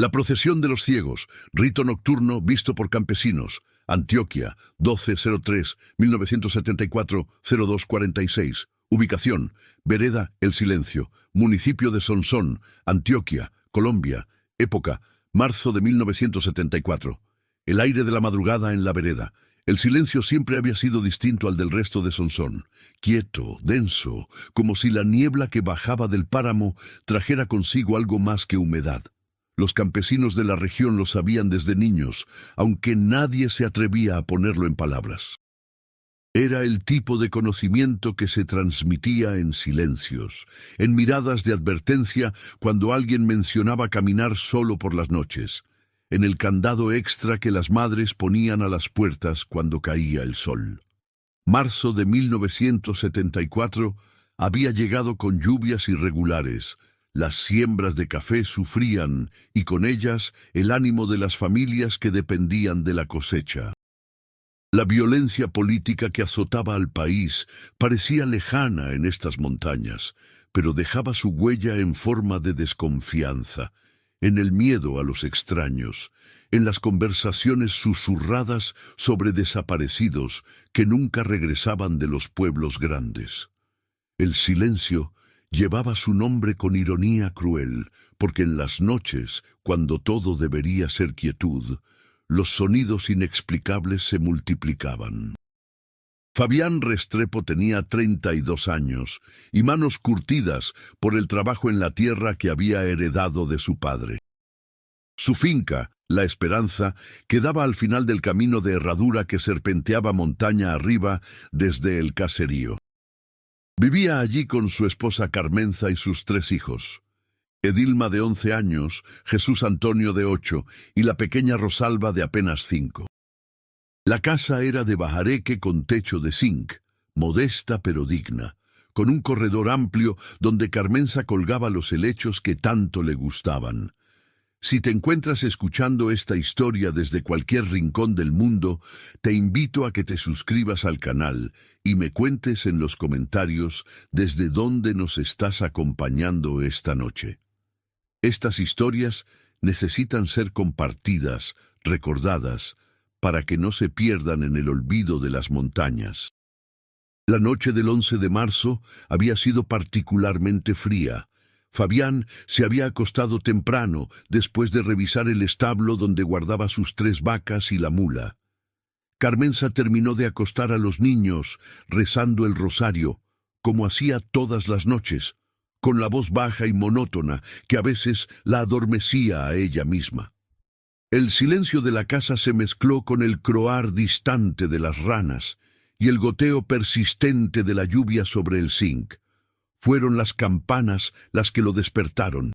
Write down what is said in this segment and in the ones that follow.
La procesión de los ciegos, rito nocturno visto por campesinos. Antioquia, 1203-1974-0246. Ubicación, Vereda El Silencio, municipio de Sonsón, Antioquia, Colombia. Época, marzo de 1974. El aire de la madrugada en la vereda. El silencio siempre había sido distinto al del resto de Sonsón. Quieto, denso, como si la niebla que bajaba del páramo trajera consigo algo más que humedad. Los campesinos de la región lo sabían desde niños, aunque nadie se atrevía a ponerlo en palabras. Era el tipo de conocimiento que se transmitía en silencios, en miradas de advertencia cuando alguien mencionaba caminar solo por las noches, en el candado extra que las madres ponían a las puertas cuando caía el sol. Marzo de 1974 había llegado con lluvias irregulares. Las siembras de café sufrían, y con ellas el ánimo de las familias que dependían de la cosecha. La violencia política que azotaba al país parecía lejana en estas montañas, pero dejaba su huella en forma de desconfianza, en el miedo a los extraños, en las conversaciones susurradas sobre desaparecidos que nunca regresaban de los pueblos grandes. El silencio llevaba su nombre con ironía cruel, porque en las noches, cuando todo debería ser quietud, los sonidos inexplicables se multiplicaban. Fabián Restrepo tenía 32 años y manos curtidas por el trabajo en la tierra que había heredado de su padre. Su finca, La Esperanza, quedaba al final del camino de herradura que serpenteaba montaña arriba desde el caserío. Vivía allí con su esposa Carmenza y sus 3 hijos. Edilma de 11 años, Jesús Antonio de 8 y la pequeña Rosalba de apenas 5. La casa era de bajareque con techo de zinc, modesta pero digna, con un corredor amplio donde Carmenza colgaba los helechos que tanto le gustaban. Si te encuentras escuchando esta historia desde cualquier rincón del mundo, te invito a que te suscribas al canal y me cuentes en los comentarios desde dónde nos estás acompañando esta noche. Estas historias necesitan ser compartidas, recordadas, para que no se pierdan en el olvido de las montañas. La noche del 11 de marzo había sido particularmente fría. Fabián se había acostado temprano después de revisar el establo donde guardaba sus 3 vacas y la mula. Carmenza terminó de acostar a los niños, rezando el rosario, como hacía todas las noches, con la voz baja y monótona que a veces la adormecía a ella misma. El silencio de la casa se mezcló con el croar distante de las ranas y el goteo persistente de la lluvia sobre el zinc. Fueron las campanas las que lo despertaron.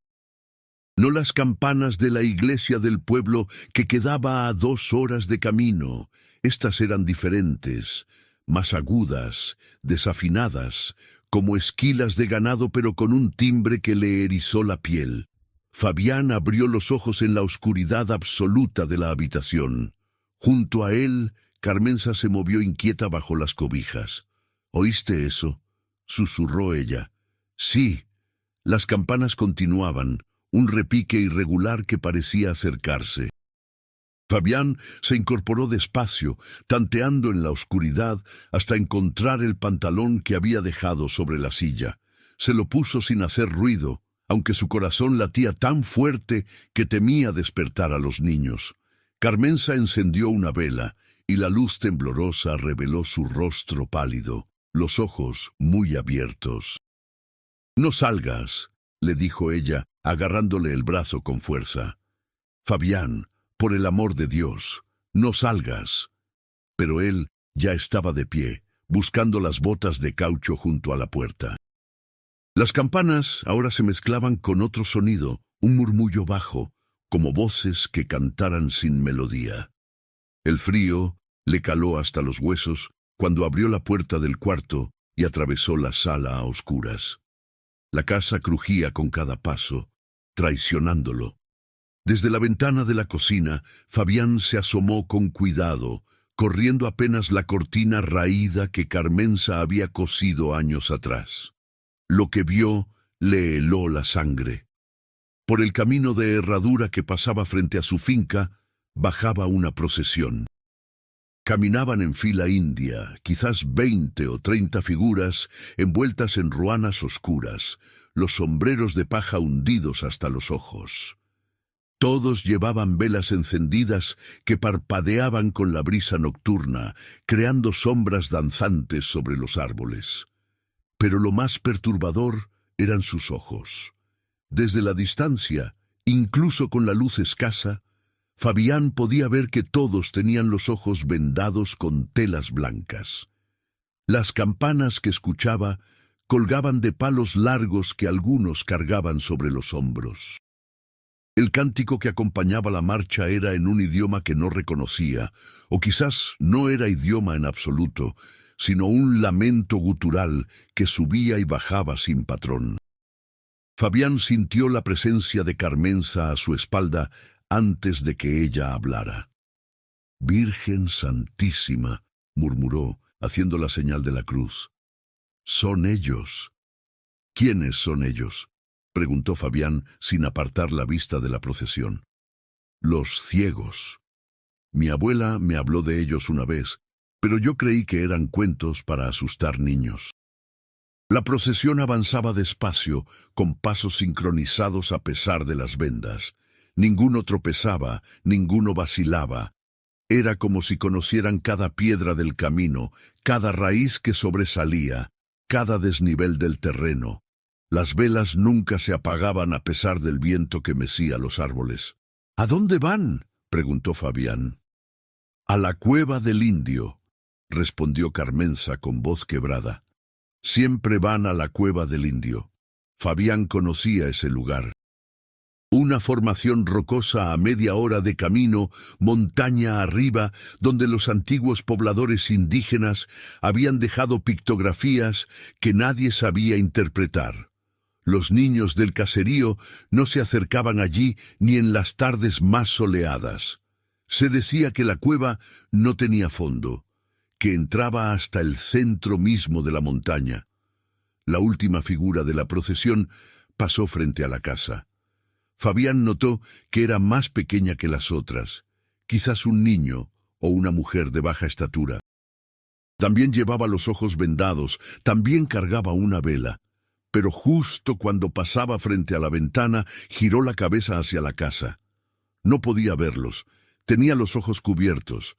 No las campanas de la iglesia del pueblo que quedaba a 2 horas de camino. Estas eran diferentes, más agudas, desafinadas, como esquilas de ganado pero con un timbre que le erizó la piel. Fabián abrió los ojos en la oscuridad absoluta de la habitación. Junto a él, Carmenza se movió inquieta bajo las cobijas. ¿Oíste eso?, susurró ella. Sí. Las campanas continuaban, un repique irregular que parecía acercarse. Fabián se incorporó despacio, tanteando en la oscuridad hasta encontrar el pantalón que había dejado sobre la silla. Se lo puso sin hacer ruido, aunque su corazón latía tan fuerte que temía despertar a los niños. Carmenza encendió una vela, y la luz temblorosa reveló su rostro pálido, los ojos muy abiertos. «No salgas», le dijo ella, agarrándole el brazo con fuerza. «Fabián, por el amor de Dios, no salgas». Pero él ya estaba de pie, buscando las botas de caucho junto a la puerta. Las campanas ahora se mezclaban con otro sonido, un murmullo bajo, como voces que cantaran sin melodía. El frío le caló hasta los huesos cuando abrió la puerta del cuarto y atravesó la sala a oscuras. La casa crujía con cada paso, traicionándolo. Desde la ventana de la cocina, Fabián se asomó con cuidado, corriendo apenas la cortina raída que Carmenza había cosido años atrás. Lo que vio le heló la sangre. Por el camino de herradura que pasaba frente a su finca, bajaba una procesión. Caminaban en fila india, quizás 20 o 30 figuras envueltas en ruanas oscuras, los sombreros de paja hundidos hasta los ojos. Todos llevaban velas encendidas que parpadeaban con la brisa nocturna, creando sombras danzantes sobre los árboles. Pero lo más perturbador eran sus ojos. Desde la distancia, incluso con la luz escasa, Fabián podía ver que todos tenían los ojos vendados con telas blancas. Las campanas que escuchaba colgaban de palos largos que algunos cargaban sobre los hombros. El cántico que acompañaba la marcha era en un idioma que no reconocía, o quizás no era idioma en absoluto, sino un lamento gutural que subía y bajaba sin patrón. Fabián sintió la presencia de Carmenza a su espalda antes de que ella hablara. «Virgen Santísima», murmuró, haciendo la señal de la cruz. «Son ellos». «¿Quiénes son ellos?», preguntó Fabián sin apartar la vista de la procesión. «Los ciegos. Mi abuela me habló de ellos una vez, pero yo creí que eran cuentos para asustar niños». La procesión avanzaba despacio, con pasos sincronizados a pesar de las vendas. Ninguno tropezaba, ninguno vacilaba. Era como si conocieran cada piedra del camino, cada raíz que sobresalía, cada desnivel del terreno. Las velas nunca se apagaban a pesar del viento que mecía los árboles. «¿A dónde van?», preguntó Fabián. «A la cueva del indio», respondió Carmenza con voz quebrada. «Siempre van a la cueva del indio». Fabián conocía ese lugar. Una formación rocosa a media hora de camino, montaña arriba, donde los antiguos pobladores indígenas habían dejado pictografías que nadie sabía interpretar. Los niños del caserío no se acercaban allí ni en las tardes más soleadas. Se decía que la cueva no tenía fondo, que entraba hasta el centro mismo de la montaña. La última figura de la procesión pasó frente a la casa. Fabián notó que era más pequeña que las otras, quizás un niño o una mujer de baja estatura. También llevaba los ojos vendados, también cargaba una vela, pero justo cuando pasaba frente a la ventana, giró la cabeza hacia la casa. No podía verlos, tenía los ojos cubiertos,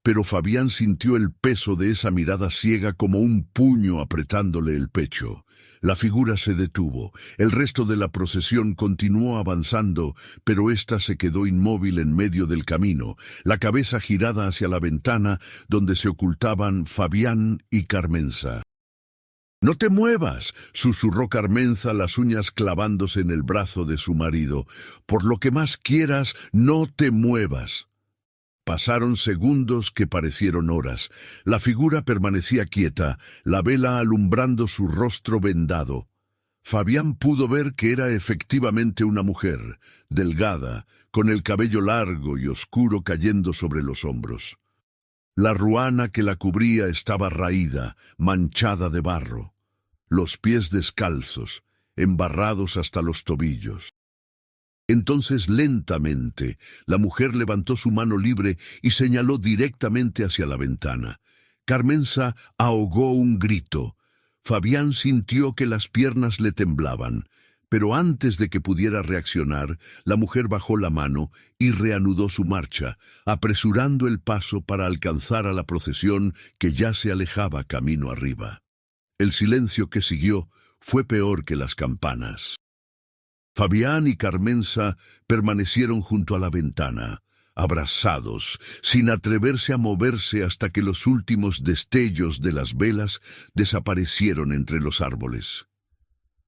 pero Fabián sintió el peso de esa mirada ciega como un puño apretándole el pecho. La figura se detuvo. El resto de la procesión continuó avanzando, pero ésta se quedó inmóvil en medio del camino, la cabeza girada hacia la ventana donde se ocultaban Fabián y Carmenza. «¡No te muevas!», susurró Carmenza, las uñas clavándose en el brazo de su marido. «Por lo que más quieras, no te muevas». Pasaron segundos que parecieron horas. La figura permanecía quieta, la vela alumbrando su rostro vendado. Fabián pudo ver que era efectivamente una mujer, delgada, con el cabello largo y oscuro cayendo sobre los hombros. La ruana que la cubría estaba raída, manchada de barro. Los pies descalzos, embarrados hasta los tobillos. Entonces, lentamente, la mujer levantó su mano libre y señaló directamente hacia la ventana. Carmenza ahogó un grito. Fabián sintió que las piernas le temblaban, pero antes de que pudiera reaccionar, la mujer bajó la mano y reanudó su marcha, apresurando el paso para alcanzar a la procesión que ya se alejaba camino arriba. El silencio que siguió fue peor que las campanas. Fabián y Carmenza permanecieron junto a la ventana, abrazados, sin atreverse a moverse hasta que los últimos destellos de las velas desaparecieron entre los árboles.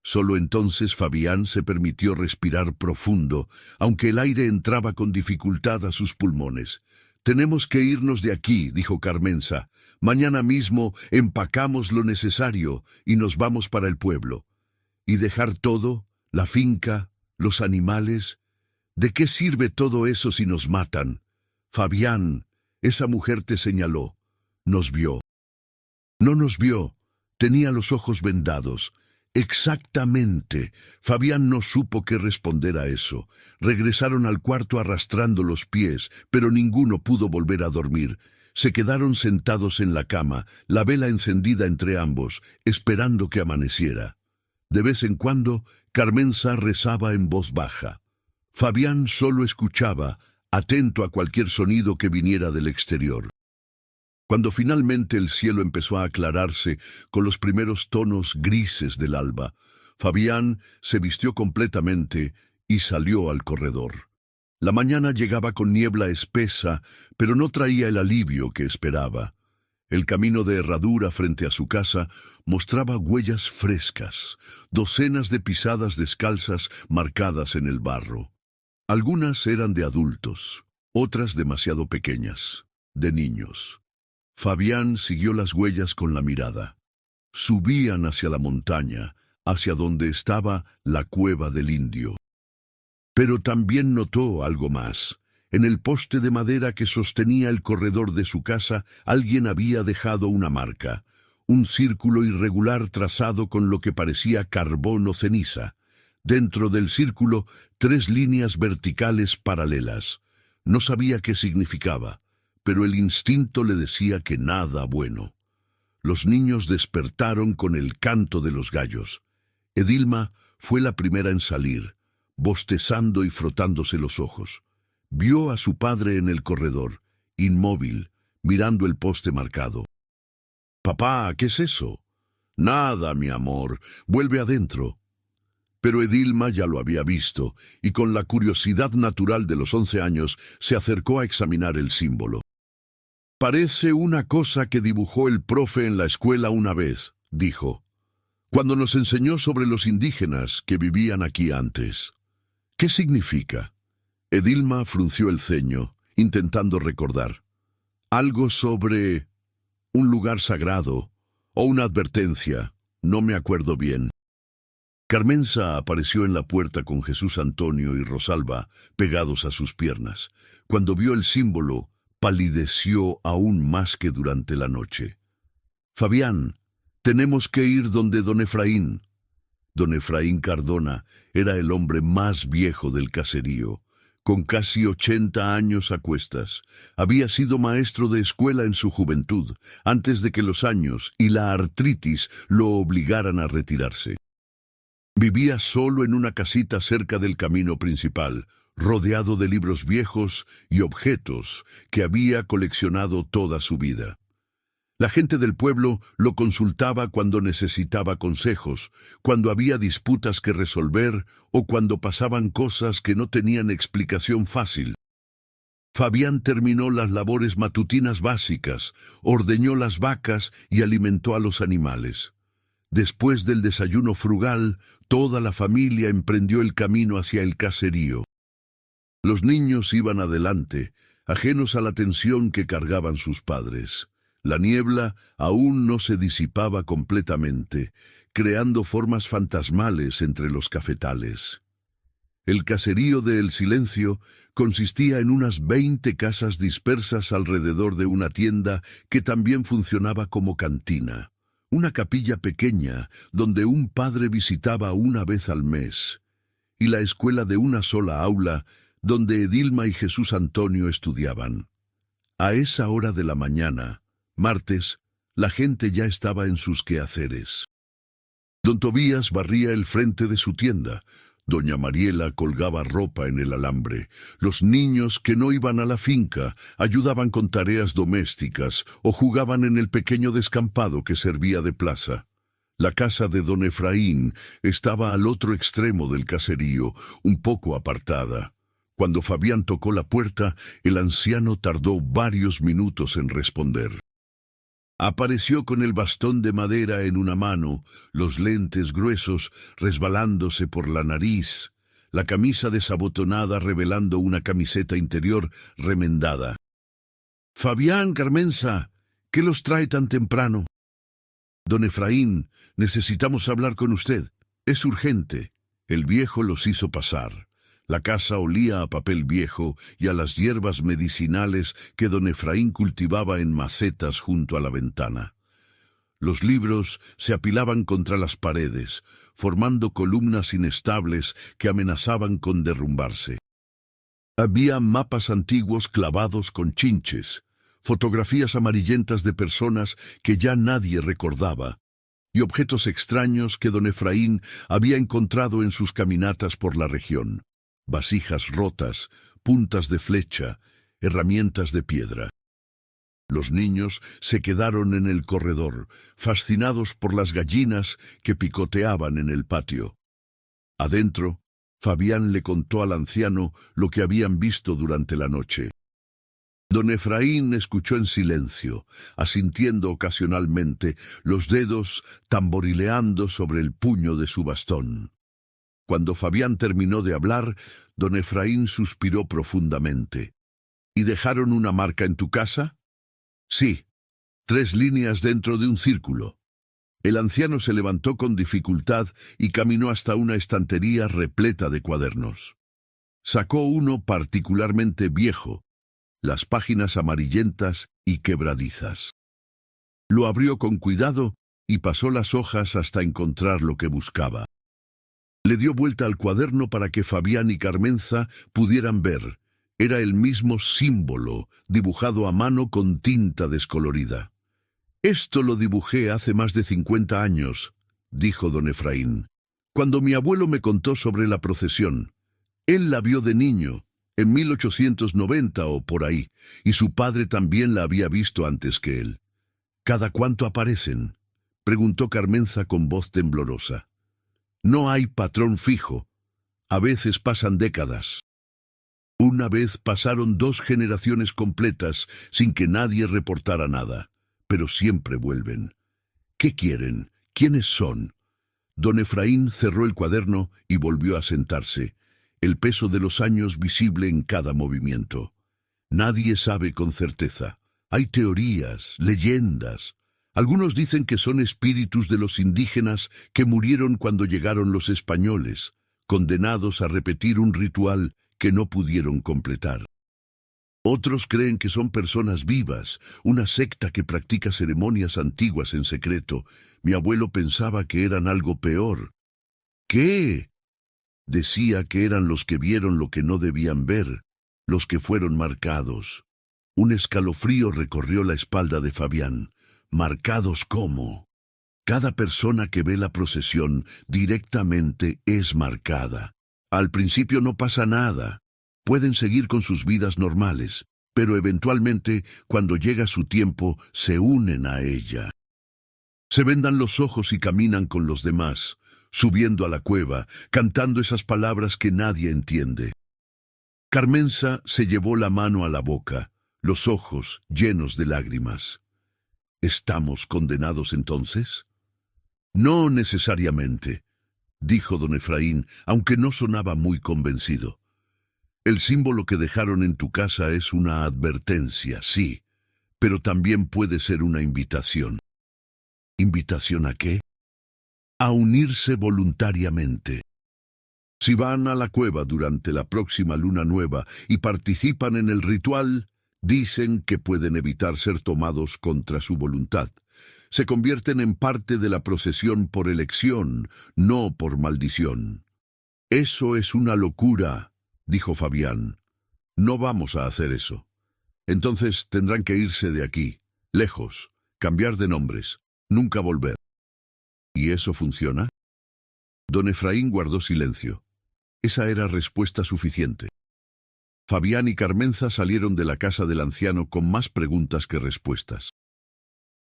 Solo entonces Fabián se permitió respirar profundo, aunque el aire entraba con dificultad a sus pulmones. «Tenemos que irnos de aquí», dijo Carmenza. «Mañana mismo empacamos lo necesario y nos vamos para el pueblo. ¿Y dejar todo? La finca, los animales. ¿De qué sirve todo eso si nos matan? Fabián, esa mujer te señaló. Nos vio». «No nos vio. Tenía los ojos vendados. Exactamente. Fabián no supo qué responder a eso. Regresaron al cuarto arrastrando los pies, pero ninguno pudo volver a dormir. Se quedaron sentados en la cama, la vela encendida entre ambos, esperando que amaneciera. De vez en cuando, Carmenza rezaba en voz baja. Fabián solo escuchaba, atento a cualquier sonido que viniera del exterior. Cuando finalmente el cielo empezó a aclararse con los primeros tonos grises del alba, Fabián se vistió completamente y salió al corredor. La mañana llegaba con niebla espesa, pero no traía el alivio que esperaba. El camino de herradura frente a su casa mostraba huellas frescas, docenas de pisadas descalzas marcadas en el barro. Algunas eran de adultos, otras demasiado pequeñas, de niños. Fabián siguió las huellas con la mirada. Subían hacia la montaña, hacia donde estaba la cueva del indio. Pero también notó algo más. En el poste de madera que sostenía el corredor de su casa, alguien había dejado una marca, un círculo irregular trazado con lo que parecía carbón o ceniza. Dentro del círculo, 3 líneas verticales paralelas. No sabía qué significaba, pero el instinto le decía que nada bueno. Los niños despertaron con el canto de los gallos. Edilma fue la primera en salir, bostezando y frotándose los ojos. Vio a su padre en el corredor, inmóvil, mirando el poste marcado. «Papá, ¿qué es eso?» «Nada, mi amor, vuelve adentro». Pero Edilma ya lo había visto, y con la curiosidad natural de los 11 años, se acercó a examinar el símbolo. «Parece una cosa que dibujó el profe en la escuela una vez», dijo, «cuando nos enseñó sobre los indígenas que vivían aquí antes». «¿Qué significa?» Edilma frunció el ceño, intentando recordar. «Algo sobre un lugar sagrado, o una advertencia, no me acuerdo bien». Carmenza apareció en la puerta con Jesús Antonio y Rosalba pegados a sus piernas. Cuando vio el símbolo, palideció aún más que durante la noche. «Fabián, tenemos que ir donde don Efraín». Don Efraín Cardona era el hombre más viejo del caserío, con casi 80 años a cuestas. Había sido maestro de escuela en su juventud, antes de que los años y la artritis lo obligaran a retirarse. Vivía solo en una casita cerca del camino principal, rodeado de libros viejos y objetos que había coleccionado toda su vida. La gente del pueblo lo consultaba cuando necesitaba consejos, cuando había disputas que resolver o cuando pasaban cosas que no tenían explicación fácil. Fabián terminó las labores matutinas básicas, ordeñó las vacas y alimentó a los animales. Después del desayuno frugal, toda la familia emprendió el camino hacia el caserío. Los niños iban adelante, ajenos a la tensión que cargaban sus padres. La niebla aún no se disipaba completamente, creando formas fantasmales entre los cafetales. El caserío de El Silencio consistía en unas 20 casas dispersas alrededor de una tienda que también funcionaba como cantina. Una capilla pequeña donde un padre visitaba una vez al mes, y la escuela de una sola aula donde Edilma y Jesús Antonio estudiaban. A esa hora de la mañana, martes, la gente ya estaba en sus quehaceres. Don Tobías barría el frente de su tienda. Doña Mariela colgaba ropa en el alambre. Los niños que no iban a la finca ayudaban con tareas domésticas o jugaban en el pequeño descampado que servía de plaza. La casa de don Efraín estaba al otro extremo del caserío, un poco apartada. Cuando Fabián tocó la puerta, el anciano tardó varios minutos en responder. Apareció con el bastón de madera en una mano, los lentes gruesos resbalándose por la nariz, la camisa desabotonada revelando una camiseta interior remendada. «Fabián, Carmenza, ¿qué los trae tan temprano?» «Don Efraín, necesitamos hablar con usted. Es urgente». El viejo los hizo pasar. La casa olía a papel viejo y a las hierbas medicinales que don Efraín cultivaba en macetas junto a la ventana. Los libros se apilaban contra las paredes, formando columnas inestables que amenazaban con derrumbarse. Había mapas antiguos clavados con chinches, fotografías amarillentas de personas que ya nadie recordaba, y objetos extraños que don Efraín había encontrado en sus caminatas por la región. Vasijas rotas, puntas de flecha, herramientas de piedra. Los niños se quedaron en el corredor, fascinados por las gallinas que picoteaban en el patio. Adentro, Fabián le contó al anciano lo que habían visto durante la noche. Don Efraín escuchó en silencio, asintiendo ocasionalmente, los dedos tamborileando sobre el puño de su bastón. Cuando Fabián terminó de hablar, don Efraín suspiró profundamente. ¿Y dejaron una marca en tu casa? Sí, 3 líneas dentro de un círculo. El anciano se levantó con dificultad y caminó hasta una estantería repleta de cuadernos. Sacó uno particularmente viejo, las páginas amarillentas y quebradizas. Lo abrió con cuidado y pasó las hojas hasta encontrar lo que buscaba. Le dio vuelta al cuaderno para que Fabián y Carmenza pudieran ver. Era el mismo símbolo, dibujado a mano con tinta descolorida. «Esto lo dibujé hace más de 50 años», dijo don Efraín, «cuando mi abuelo me contó sobre la procesión. Él la vio de niño, en 1890 o por ahí, y su padre también la había visto antes que él». «¿Cada cuánto aparecen?», preguntó Carmenza con voz temblorosa. «No hay patrón fijo. A veces pasan décadas». Una vez pasaron 2 generaciones completas sin que nadie reportara nada, pero siempre vuelven. ¿Qué quieren? ¿Quiénes son? Don Efraín cerró el cuaderno y volvió a sentarse, el peso de los años visible en cada movimiento. Nadie sabe con certeza. Hay teorías, leyendas. Algunos dicen que son espíritus de los indígenas que murieron cuando llegaron los españoles, condenados a repetir un ritual que no pudieron completar. Otros creen que son personas vivas, una secta que practica ceremonias antiguas en secreto. Mi abuelo pensaba que eran algo peor. ¿Qué? Decía que eran los que vieron lo que no debían ver, los que fueron marcados. Un escalofrío recorrió la espalda de Fabián. ¿Marcados cómo? Cada persona que ve la procesión directamente es marcada. Al principio no pasa nada. Pueden seguir con sus vidas normales, pero eventualmente, cuando llega su tiempo, se unen a ella. Se vendan los ojos y caminan con los demás, subiendo a la cueva, cantando esas palabras que nadie entiende. Carmenza se llevó la mano a la boca, los ojos llenos de lágrimas. ¿Estamos condenados entonces? No necesariamente, dijo don Efraín, aunque no sonaba muy convencido. El símbolo que dejaron en tu casa es una advertencia, sí, pero también puede ser una invitación. ¿Invitación a qué? A unirse voluntariamente. Si van a la cueva durante la próxima luna nueva y participan en el ritual, dicen que pueden evitar ser tomados contra su voluntad. Se convierten en parte de la procesión por elección, no por maldición. Eso es una locura, dijo Fabián. No vamos a hacer eso. Entonces tendrán que irse de aquí, lejos, cambiar de nombres, nunca volver. ¿Y eso funciona? Don Efraín guardó silencio. Esa era respuesta suficiente. Fabián y Carmenza salieron de la casa del anciano con más preguntas que respuestas.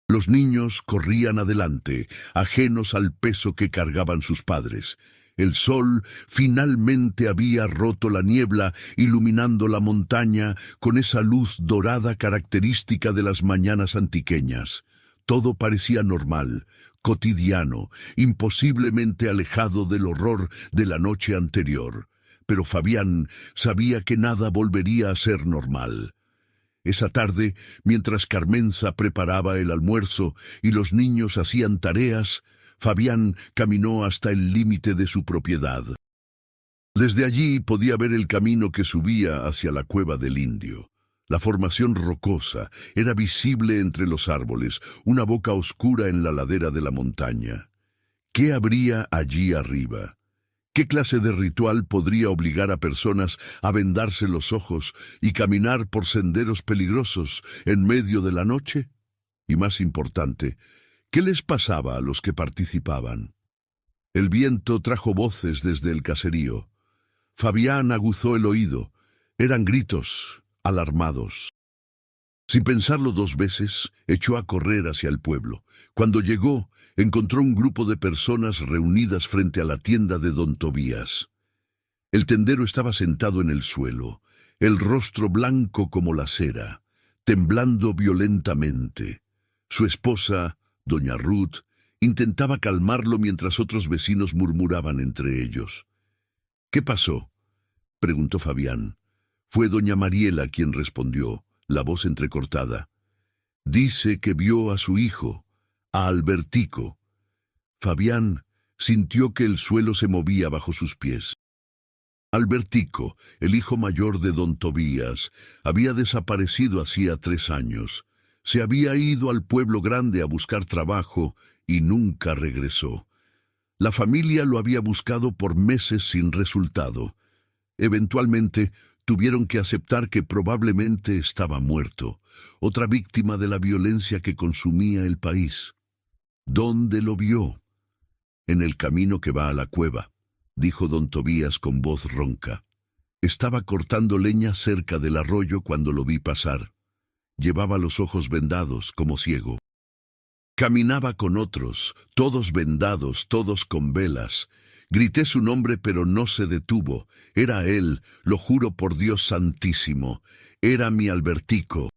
Los niños corrían adelante, ajenos al peso que cargaban sus padres. El sol finalmente había roto la niebla, iluminando la montaña con esa luz dorada característica de las mañanas antiqueñas. Todo parecía normal, cotidiano, imposiblemente alejado del horror de la noche anterior. Pero Fabián sabía que nada volvería a ser normal. Esa tarde, mientras Carmenza preparaba el almuerzo y los niños hacían tareas, Fabián caminó hasta el límite de su propiedad. Desde allí podía ver el camino que subía hacia la cueva del indio. La formación rocosa era visible entre los árboles, una boca oscura en la ladera de la montaña. ¿Qué habría allí arriba? ¿Qué clase de ritual podría obligar a personas a vendarse los ojos y caminar por senderos peligrosos en medio de la noche? Y más importante, ¿qué les pasaba a los que participaban? El viento trajo voces desde el caserío. Fabián aguzó el oído. Eran gritos, alarmados. Sin pensarlo dos veces, echó a correr hacia el pueblo. Cuando llegó, encontró un grupo de personas reunidas frente a la tienda de don Tobías. El tendero estaba sentado en el suelo, el rostro blanco como la cera, temblando violentamente. Su esposa, doña Ruth, intentaba calmarlo mientras otros vecinos murmuraban entre ellos. «¿Qué pasó?», preguntó Fabián. Fue doña Mariela quien respondió, la voz entrecortada. «Dice que vio a su hijo, a Albertico». Fabián sintió que el suelo se movía bajo sus pies. Albertico, el hijo mayor de don Tobías, había desaparecido hacía 3 años. Se había ido al pueblo grande a buscar trabajo y nunca regresó. La familia lo había buscado por meses sin resultado. Eventualmente tuvieron que aceptar que probablemente estaba muerto, otra víctima de la violencia que consumía el país. «¿Dónde lo vio?» «En el camino que va a la cueva», dijo don Tobías con voz ronca. «Estaba cortando leña cerca del arroyo cuando lo vi pasar. Llevaba los ojos vendados, como ciego. Caminaba con otros, todos vendados, todos con velas. Grité su nombre, pero no se detuvo. Era él, lo juro por Dios santísimo. Era mi Albertico».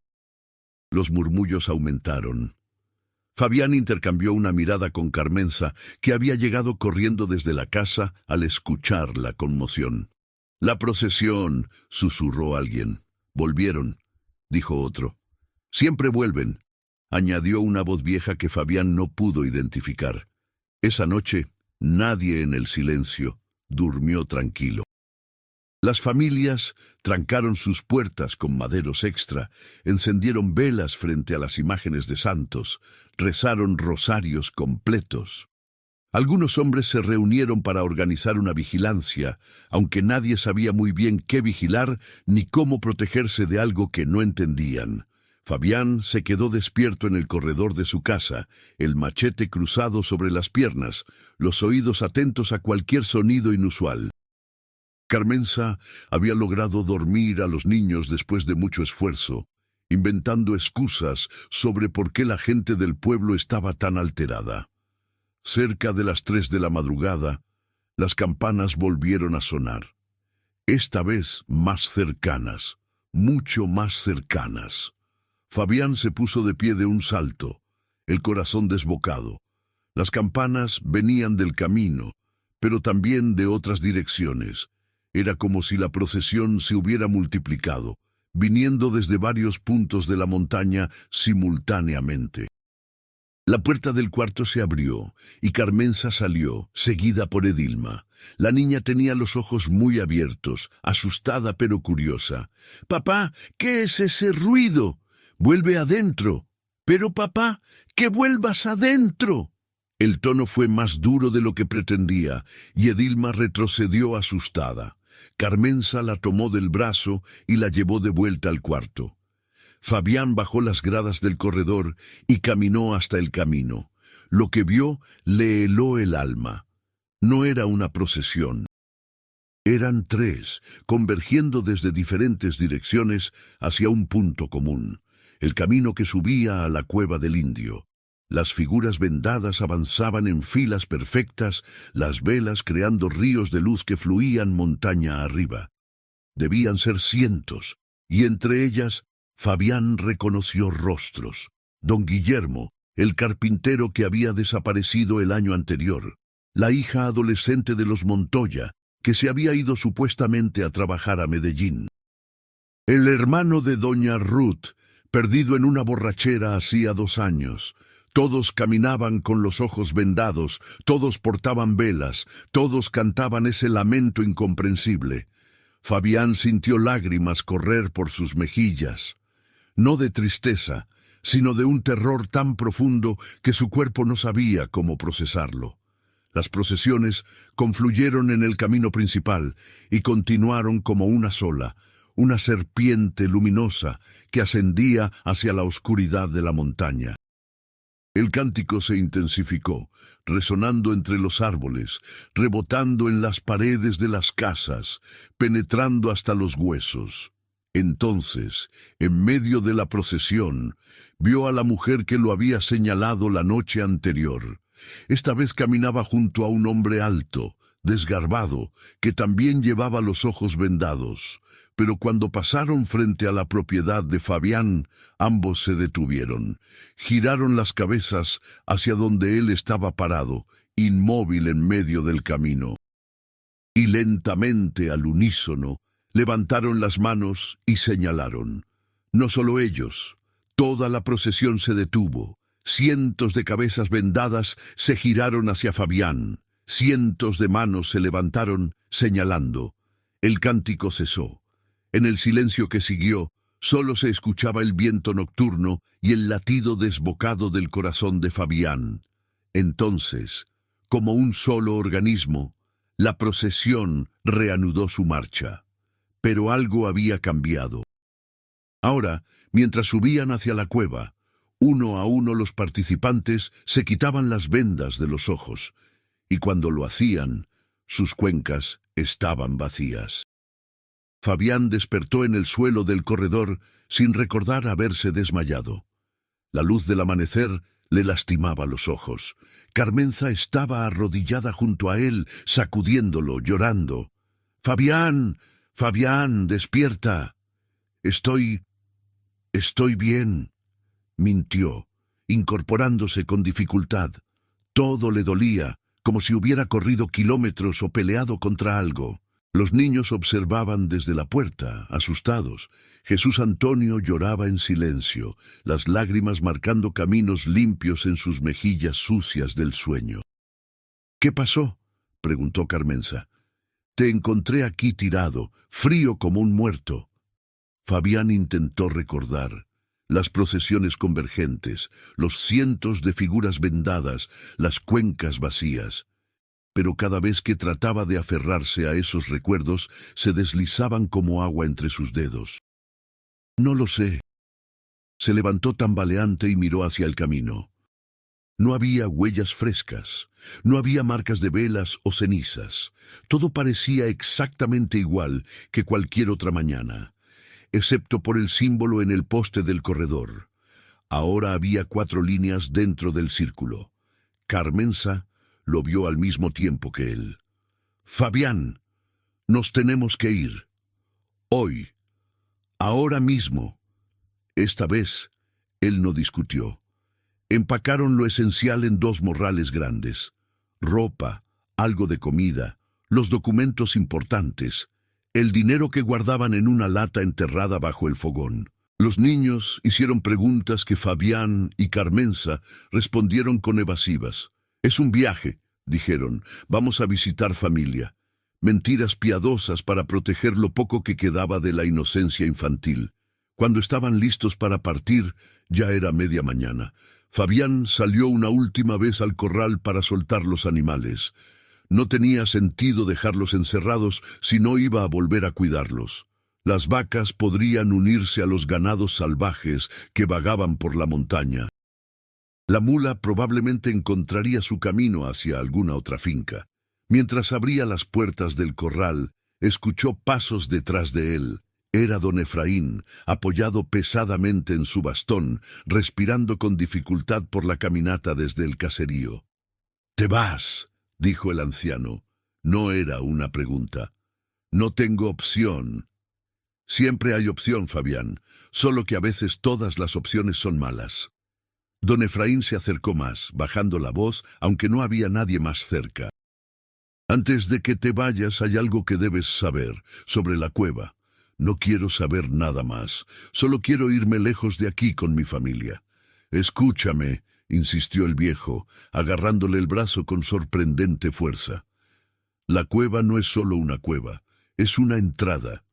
Los murmullos aumentaron. Fabián intercambió una mirada con Carmenza, que había llegado corriendo desde la casa al escuchar la conmoción. «La procesión», susurró alguien. «Volvieron», dijo otro. «Siempre vuelven», añadió una voz vieja que Fabián no pudo identificar. Esa noche, nadie en el silencio durmió tranquilo. Las familias trancaron sus puertas con maderos extra, encendieron velas frente a las imágenes de santos, rezaron rosarios completos. Algunos hombres se reunieron para organizar una vigilancia, aunque nadie sabía muy bien qué vigilar ni cómo protegerse de algo que no entendían. Fabián se quedó despierto en el corredor de su casa, el machete cruzado sobre las piernas, los oídos atentos a cualquier sonido inusual. Carmenza había logrado dormir a los niños después de mucho esfuerzo, inventando excusas sobre por qué la gente del pueblo estaba tan alterada. Cerca de las 3 de la madrugada, las campanas volvieron a sonar. Esta vez más cercanas, mucho más cercanas. Fabián se puso de pie de un salto, el corazón desbocado. Las campanas venían del camino, pero también de otras direcciones. Era como si la procesión se hubiera multiplicado, viniendo desde varios puntos de la montaña simultáneamente. La puerta del cuarto se abrió y Carmenza salió, seguida por Edilma. La niña tenía los ojos muy abiertos, asustada pero curiosa. «Papá, ¿qué es ese ruido? Vuelve adentro». «Pero papá, que vuelvas adentro». El tono fue más duro de lo que pretendía y Edilma retrocedió asustada. Carmenza la tomó del brazo y la llevó de vuelta al cuarto. Fabián bajó las gradas del corredor y caminó hasta el camino. Lo que vio le heló el alma. No era una procesión. Eran 3, convergiendo desde diferentes direcciones hacia un punto común, el camino que subía a la cueva del indio. Las figuras vendadas avanzaban en filas perfectas, las velas creando ríos de luz que fluían montaña arriba. Debían ser cientos, y entre ellas Fabián reconoció rostros. Don Guillermo, el carpintero que había desaparecido el año anterior, la hija adolescente de los Montoya, que se había ido supuestamente a trabajar a Medellín. El hermano de doña Ruth, perdido en una borrachera hacía 2 años. Todos caminaban con los ojos vendados, todos portaban velas, todos cantaban ese lamento incomprensible. Fabián sintió lágrimas correr por sus mejillas. no de tristeza, sino de un terror tan profundo que su cuerpo no sabía cómo procesarlo. Las procesiones confluyeron en el camino principal y continuaron como una sola, una serpiente luminosa que ascendía hacia la oscuridad de la montaña. El cántico se intensificó, resonando entre los árboles, rebotando en las paredes de las casas, penetrando hasta los huesos. Entonces, en medio de la procesión, vio a la mujer que lo había señalado la noche anterior. Esta vez caminaba junto a un hombre alto, desgarbado, que también llevaba los ojos vendados. Pero cuando pasaron frente a la propiedad de Fabián, ambos se detuvieron. Giraron las cabezas hacia donde él estaba parado, inmóvil en medio del camino. Y lentamente, al unísono, levantaron las manos y señalaron. No solo ellos, toda la procesión se detuvo. Cientos de cabezas vendadas se giraron hacia Fabián. Cientos de manos se levantaron, señalando. El cántico cesó. En el silencio que siguió, solo se escuchaba el viento nocturno y el latido desbocado del corazón de Fabián. Entonces, como un solo organismo, la procesión reanudó su marcha. Pero algo había cambiado. Ahora, mientras subían hacia la cueva, uno a uno los participantes se quitaban las vendas de los ojos, y cuando lo hacían, sus cuencas estaban vacías. Fabián despertó en el suelo del corredor sin recordar haberse desmayado. La luz del amanecer le lastimaba los ojos. Carmenza estaba arrodillada junto a él, sacudiéndolo, llorando. «¡Fabián! ¡Fabián, despierta! Estoy bien», mintió, incorporándose con dificultad. Todo le dolía, como si hubiera corrido kilómetros o peleado contra algo. Los niños observaban desde la puerta, asustados. Jesús Antonio lloraba en silencio, las lágrimas marcando caminos limpios en sus mejillas sucias del sueño. «¿Qué pasó?», preguntó Carmenza. «Te encontré aquí tirado, frío como un muerto». Fabián intentó recordar. Las procesiones convergentes, los cientos de figuras vendadas, las cuencas vacías. Pero cada vez que trataba de aferrarse a esos recuerdos, se deslizaban como agua entre sus dedos. «No lo sé». Se levantó tambaleante y miró hacia el camino. No había huellas frescas, no había marcas de velas o cenizas. Todo parecía exactamente igual que cualquier otra mañana, excepto por el símbolo en el poste del corredor. Ahora había 4 líneas dentro del círculo. Carmenza lo vio al mismo tiempo que él. «Fabián, nos tenemos que ir. Hoy. Ahora mismo». Esta vez, él no discutió. Empacaron lo esencial en 2 morrales grandes. Ropa, algo de comida, los documentos importantes, el dinero que guardaban en una lata enterrada bajo el fogón. Los niños hicieron preguntas que Fabián y Carmenza respondieron con evasivas. «Es un viaje», dijeron, «vamos a visitar familia». Mentiras piadosas para proteger lo poco que quedaba de la inocencia infantil. Cuando estaban listos para partir, ya era media mañana. Fabián salió una última vez al corral para soltar los animales. No tenía sentido dejarlos encerrados si no iba a volver a cuidarlos. Las vacas podrían unirse a los ganados salvajes que vagaban por la montaña. La mula probablemente encontraría su camino hacia alguna otra finca. Mientras abría las puertas del corral, escuchó pasos detrás de él. Era don Efraín, apoyado pesadamente en su bastón, respirando con dificultad por la caminata desde el caserío. «¿Te vas?», dijo el anciano. No era una pregunta. «No tengo opción». «Siempre hay opción, Fabián, solo que a veces todas las opciones son malas». Don Efraín se acercó más, bajando la voz, aunque no había nadie más cerca. «Antes de que te vayas hay algo que debes saber sobre la cueva. No quiero saber nada más. Solo quiero irme lejos de aquí con mi familia». «Escúchame», insistió el viejo, agarrándole el brazo con sorprendente fuerza. «La cueva no es solo una cueva, es una entrada».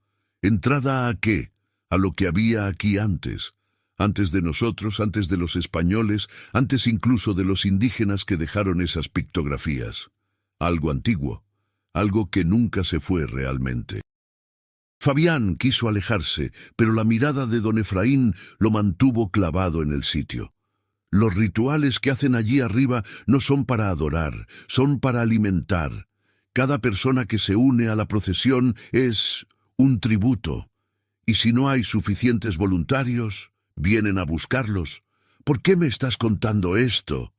«¿Entrada a qué?». «A lo que había aquí antes. Antes de nosotros, antes de los españoles, antes incluso de los indígenas que dejaron esas pictografías. Algo antiguo, algo que nunca se fue realmente. Fabián quiso alejarse, pero la mirada de don Efraín lo mantuvo clavado en el sitio. Los rituales que hacen allí arriba no son para adorar, son para alimentar. Cada persona que se une a la procesión es un tributo. Y si no hay suficientes voluntarios, vienen a buscarlos. ¿Por qué me estás contando esto?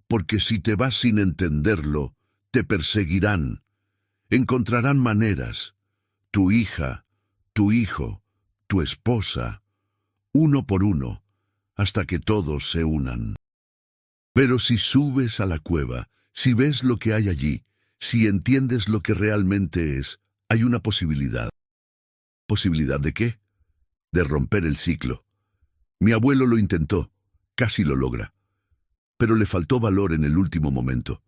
Porque si te vas sin entenderlo, te perseguirán. Encontrarán maneras. Tu hija, tu hijo, tu esposa, uno por uno, hasta que todos se unan. Pero si subes a la cueva, si ves lo que hay allí, si entiendes lo que realmente es, hay una posibilidad. ¿Posibilidad de qué? De romper el ciclo. Mi abuelo lo intentó, casi lo logra, pero le faltó valor en el último momento.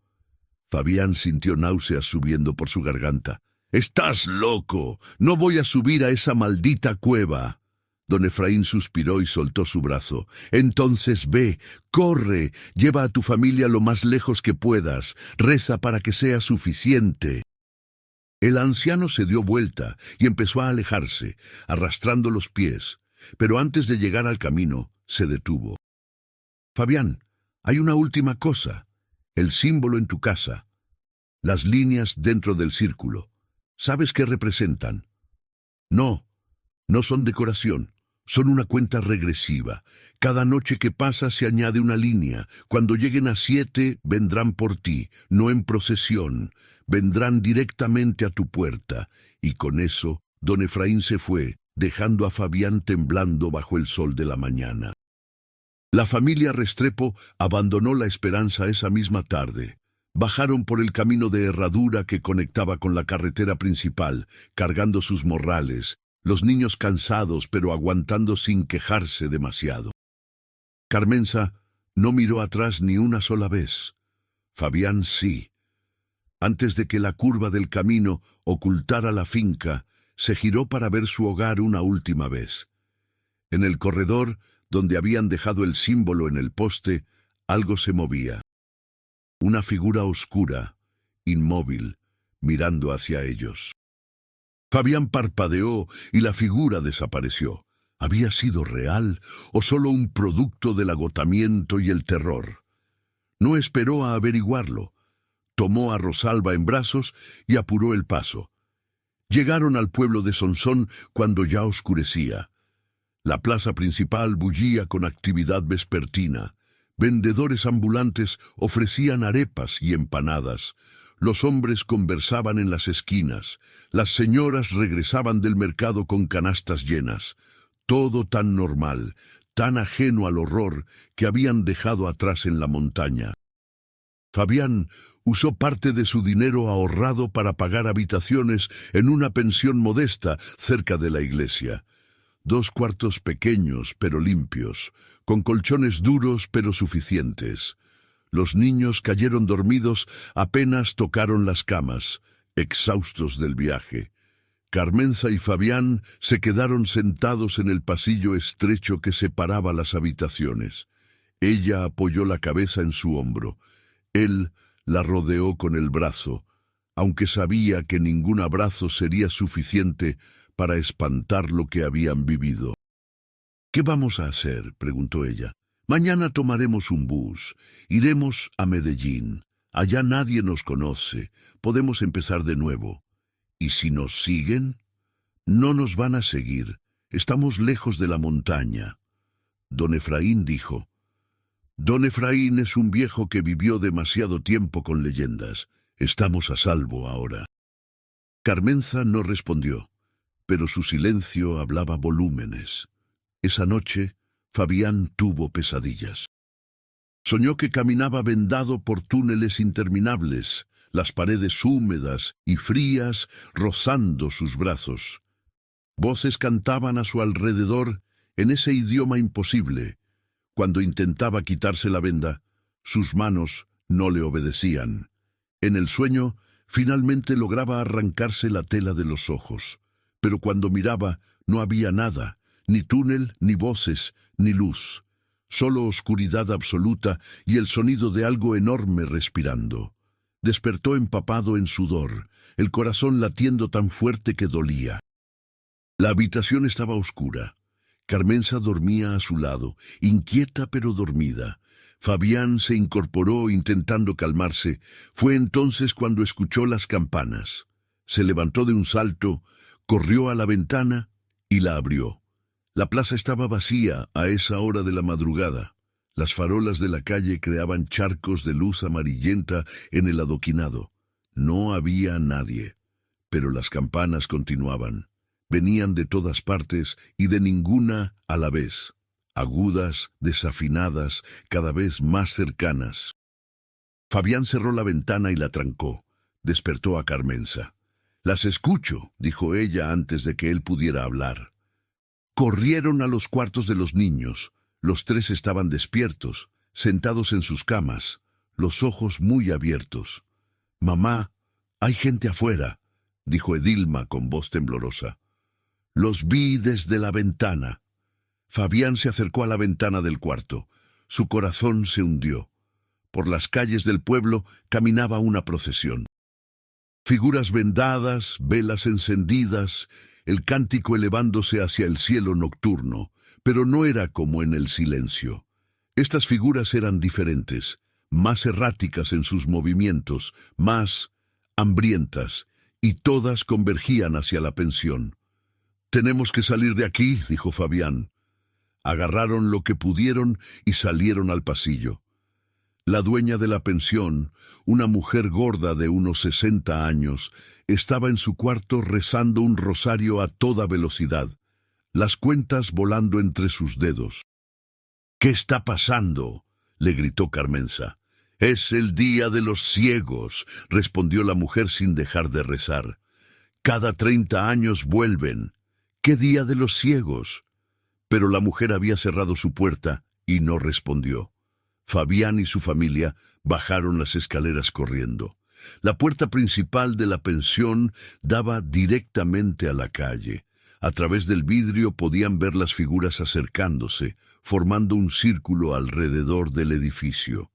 Fabián sintió náuseas subiendo por su garganta. «¡Estás loco! ¡No voy a subir a esa maldita cueva!» Don Efraín suspiró y soltó su brazo. «Entonces ve, corre, lleva a tu familia lo más lejos que puedas, reza para que sea suficiente». El anciano se dio vuelta y empezó a alejarse, arrastrando los pies, pero antes de llegar al camino, se detuvo. «Fabián, hay una última cosa, el símbolo en tu casa, las líneas dentro del círculo. ¿Sabes qué representan?» «No, no son decoración, son una cuenta regresiva. Cada noche que pasa se añade una línea. Cuando lleguen a 7, vendrán por ti, no en procesión. Vendrán directamente a tu puerta». Y con eso, don Efraín se fue, dejando a Fabián temblando bajo el sol de la mañana. La familia Restrepo abandonó la esperanza esa misma tarde. Bajaron por el camino de herradura que conectaba con la carretera principal, cargando sus morrales, los niños cansados pero aguantando sin quejarse demasiado. Carmenza no miró atrás ni una sola vez. Fabián sí. Antes de que la curva del camino ocultara la finca, se giró para ver su hogar una última vez. En el corredor, donde habían dejado el símbolo en el poste, algo se movía. Una figura oscura, inmóvil, mirando hacia ellos. Fabián parpadeó y la figura desapareció. ¿Había sido real o solo un producto del agotamiento y el terror? No esperó a averiguarlo. Tomó a Rosalba en brazos y apuró el paso. Llegaron al pueblo de Sonsón cuando ya oscurecía. La plaza principal bullía con actividad vespertina. Vendedores ambulantes ofrecían arepas y empanadas. Los hombres conversaban en las esquinas. Las señoras regresaban del mercado con canastas llenas. Todo tan normal, tan ajeno al horror que habían dejado atrás en la montaña. Fabián usó parte de su dinero ahorrado para pagar habitaciones en una pensión modesta cerca de la iglesia. 2 cuartos pequeños pero limpios, con colchones duros pero suficientes. Los niños cayeron dormidos apenas tocaron las camas, exhaustos del viaje. Carmenza y Fabián se quedaron sentados en el pasillo estrecho que separaba las habitaciones. Ella apoyó la cabeza en su hombro. Él la rodeó con el brazo, aunque sabía que ningún abrazo sería suficiente para espantar lo que habían vivido. «¿Qué vamos a hacer?», preguntó ella. «Mañana tomaremos un bus. Iremos a Medellín. Allá nadie nos conoce. Podemos empezar de nuevo. ¿Y si nos siguen? No nos van a seguir. Estamos lejos de la montaña». Don Efraín dijo: «Don Efraín es un viejo que vivió demasiado tiempo con leyendas. Estamos a salvo ahora». Carmenza no respondió, pero su silencio hablaba volúmenes. Esa noche, Fabián tuvo pesadillas. Soñó que caminaba vendado por túneles interminables, las paredes húmedas y frías rozando sus brazos. Voces cantaban a su alrededor en ese idioma imposible. Cuando intentaba quitarse la venda, sus manos no le obedecían. En el sueño, finalmente lograba arrancarse la tela de los ojos, pero cuando miraba no había nada, Ni túnel, ni voces, ni luz. Solo oscuridad absoluta y el sonido de algo enorme respirando. Despertó empapado en sudor, el corazón latiendo tan fuerte que dolía. La habitación estaba oscura. Carmenza dormía a su lado, inquieta pero dormida. Fabián se incorporó intentando calmarse. Fue entonces cuando escuchó las campanas. Se levantó de un salto, corrió a la ventana y la abrió. La plaza estaba vacía a esa hora de la madrugada. Las farolas de la calle creaban charcos de luz amarillenta en el adoquinado. No había nadie, pero las campanas continuaban. Venían de todas partes y de ninguna a la vez. Agudas, desafinadas, cada vez más cercanas. Fabián cerró la ventana y la trancó. Despertó a Carmenza. «Las escucho», dijo ella antes de que él pudiera hablar. Corrieron a los cuartos de los niños. Los tres estaban despiertos, sentados en sus camas, los ojos muy abiertos. «Mamá, hay gente afuera», dijo Edilma con voz temblorosa. «Los vi desde la ventana». Fabián se acercó a la ventana del cuarto. Su corazón se hundió. Por las calles del pueblo caminaba una procesión. Figuras vendadas, velas encendidas, el cántico elevándose hacia el cielo nocturno, pero no era como en el silencio. Estas figuras eran diferentes, más erráticas en sus movimientos, más hambrientas, y todas convergían hacia la pensión. «Tenemos que salir de aquí», dijo Fabián. Agarraron lo que pudieron y salieron al pasillo. La dueña de la pensión, una mujer gorda de unos 60 años, estaba en su cuarto rezando un rosario a toda velocidad, las cuentas volando entre sus dedos. «¿Qué está pasando?», le gritó Carmenza. «Es el día de los ciegos», respondió la mujer sin dejar de rezar. «Cada 30 años vuelven. ¿Qué día de los ciegos?». Pero la mujer había cerrado su puerta y no respondió. Fabián y su familia bajaron las escaleras corriendo. La puerta principal de la pensión daba directamente a la calle. A través del vidrio podían ver las figuras acercándose, formando un círculo alrededor del edificio.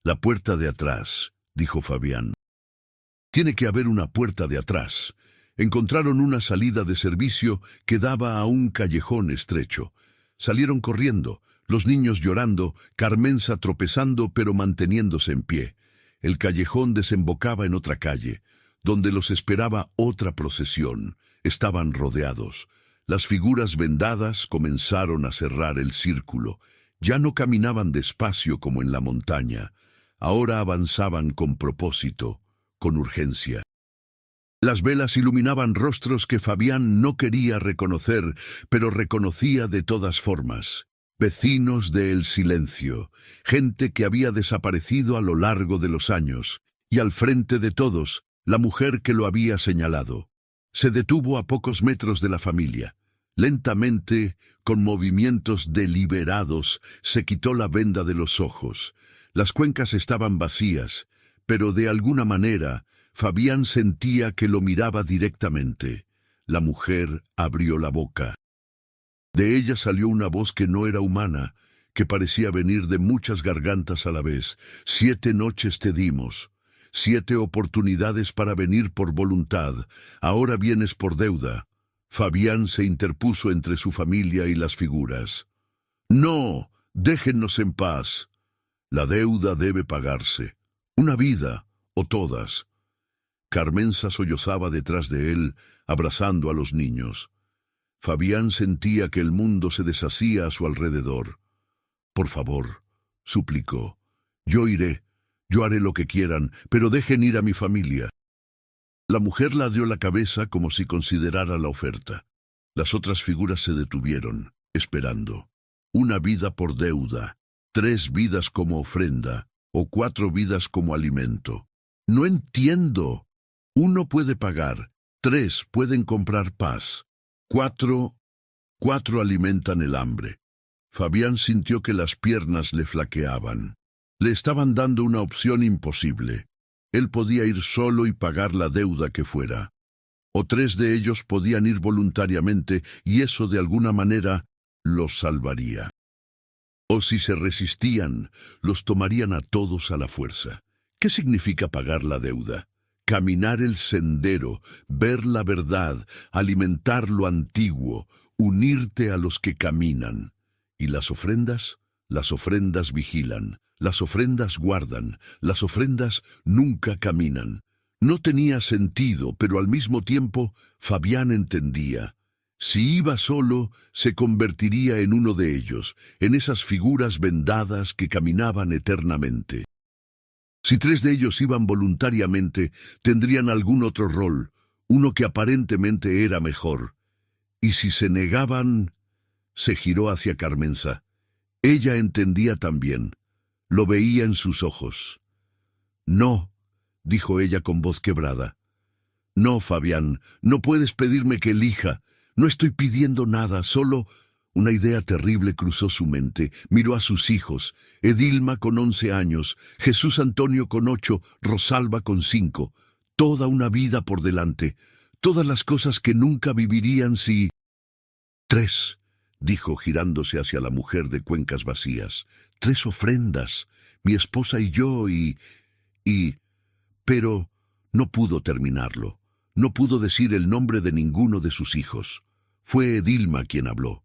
«La puerta de atrás», dijo Fabián. «Tiene que haber una puerta de atrás». Encontraron una salida de servicio que daba a un callejón estrecho. Salieron corriendo, los niños llorando, Carmenza tropezando pero manteniéndose en pie. El callejón desembocaba en otra calle, donde los esperaba otra procesión. Estaban rodeados. Las figuras vendadas comenzaron a cerrar el círculo. Ya no caminaban despacio como en la montaña. Ahora avanzaban con propósito, con urgencia. Las velas iluminaban rostros que Fabián no quería reconocer, pero reconocía de todas formas. Vecinos del silencio, gente que había desaparecido a lo largo de los años, y al frente de todos, la mujer que lo había señalado. Se detuvo a pocos metros de la familia. Lentamente, con movimientos deliberados, se quitó la venda de los ojos. Las cuencas estaban vacías, pero de alguna manera, Fabián sentía que lo miraba directamente. La mujer abrió la boca. De ella salió una voz que no era humana, que parecía venir de muchas gargantas a la vez. 7 noches te dimos, 7 oportunidades para venir por voluntad, ahora vienes por deuda. Fabián se interpuso entre su familia y las figuras. «No, déjennos en paz. La deuda debe pagarse. Una vida, o todas». Carmenza sollozaba detrás de él, abrazando a los niños. Fabián sentía que el mundo se deshacía a su alrededor. «Por favor», suplicó, «yo iré, yo haré lo que quieran, pero dejen ir a mi familia». La mujer ladeó la cabeza como si considerara la oferta. Las otras figuras se detuvieron, esperando. 1 vida por deuda, 3 vidas como ofrenda, o 4 vidas como alimento. «No entiendo». 1 puede pagar, 3 pueden comprar paz, 4 alimentan el hambre. Fabián sintió que las piernas le flaqueaban. Le estaban dando una opción imposible. Él podía ir solo y pagar la deuda que fuera. O 3 de ellos podían ir voluntariamente y eso de alguna manera los salvaría. O si se resistían, los tomarían a todos a la fuerza. ¿Qué significa pagar la deuda? Caminar el sendero, ver la verdad, alimentar lo antiguo, unirte a los que caminan. ¿Y las ofrendas? Las ofrendas vigilan, las ofrendas guardan, las ofrendas nunca caminan. No tenía sentido, pero al mismo tiempo Fabián entendía. Si iba solo, se convertiría en uno de ellos, en esas figuras vendadas que caminaban eternamente. Si 3 de ellos iban voluntariamente, tendrían algún otro rol, uno que aparentemente era mejor. Y si se negaban, se giró hacia Carmenza. Ella entendía también, lo veía en sus ojos. «No», dijo ella con voz quebrada. «No, Fabián, no puedes pedirme que elija. No estoy pidiendo nada, solo...» Una idea terrible cruzó su mente. Miró a sus hijos, Edilma con 11 años, Jesús Antonio con 8, Rosalba con 5. Toda una vida por delante, todas las cosas que nunca vivirían si... 3, dijo girándose hacia la mujer de cuencas vacías. 3 ofrendas, mi esposa y yo y... Pero no pudo terminarlo. No pudo decir el nombre de ninguno de sus hijos. Fue Edilma quien habló.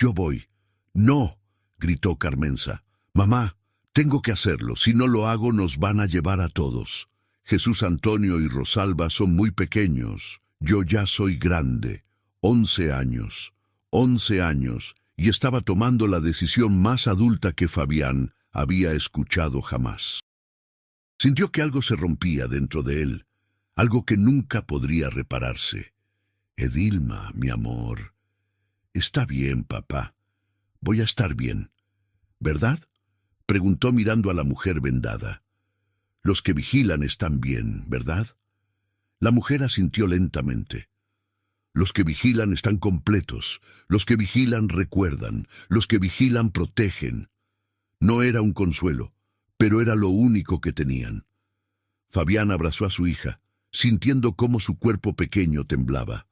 «Yo voy». «No», gritó Carmenza. «Mamá, tengo que hacerlo. Si no lo hago, nos van a llevar a todos. Jesús Antonio y Rosalba son muy pequeños. Yo ya soy grande. 11 años. 11 años. Y estaba tomando la decisión más adulta que Fabián había escuchado jamás. Sintió que algo se rompía dentro de él, algo que nunca podría repararse. «Edilma, mi amor». «Está bien, papá. Voy a estar bien. ¿Verdad?», preguntó mirando a la mujer vendada. «Los que vigilan están bien, ¿verdad?». La mujer asintió lentamente. «Los que vigilan están completos. Los que vigilan recuerdan. Los que vigilan protegen». No era un consuelo, pero era lo único que tenían. Fabián abrazó a su hija, sintiendo cómo su cuerpo pequeño temblaba.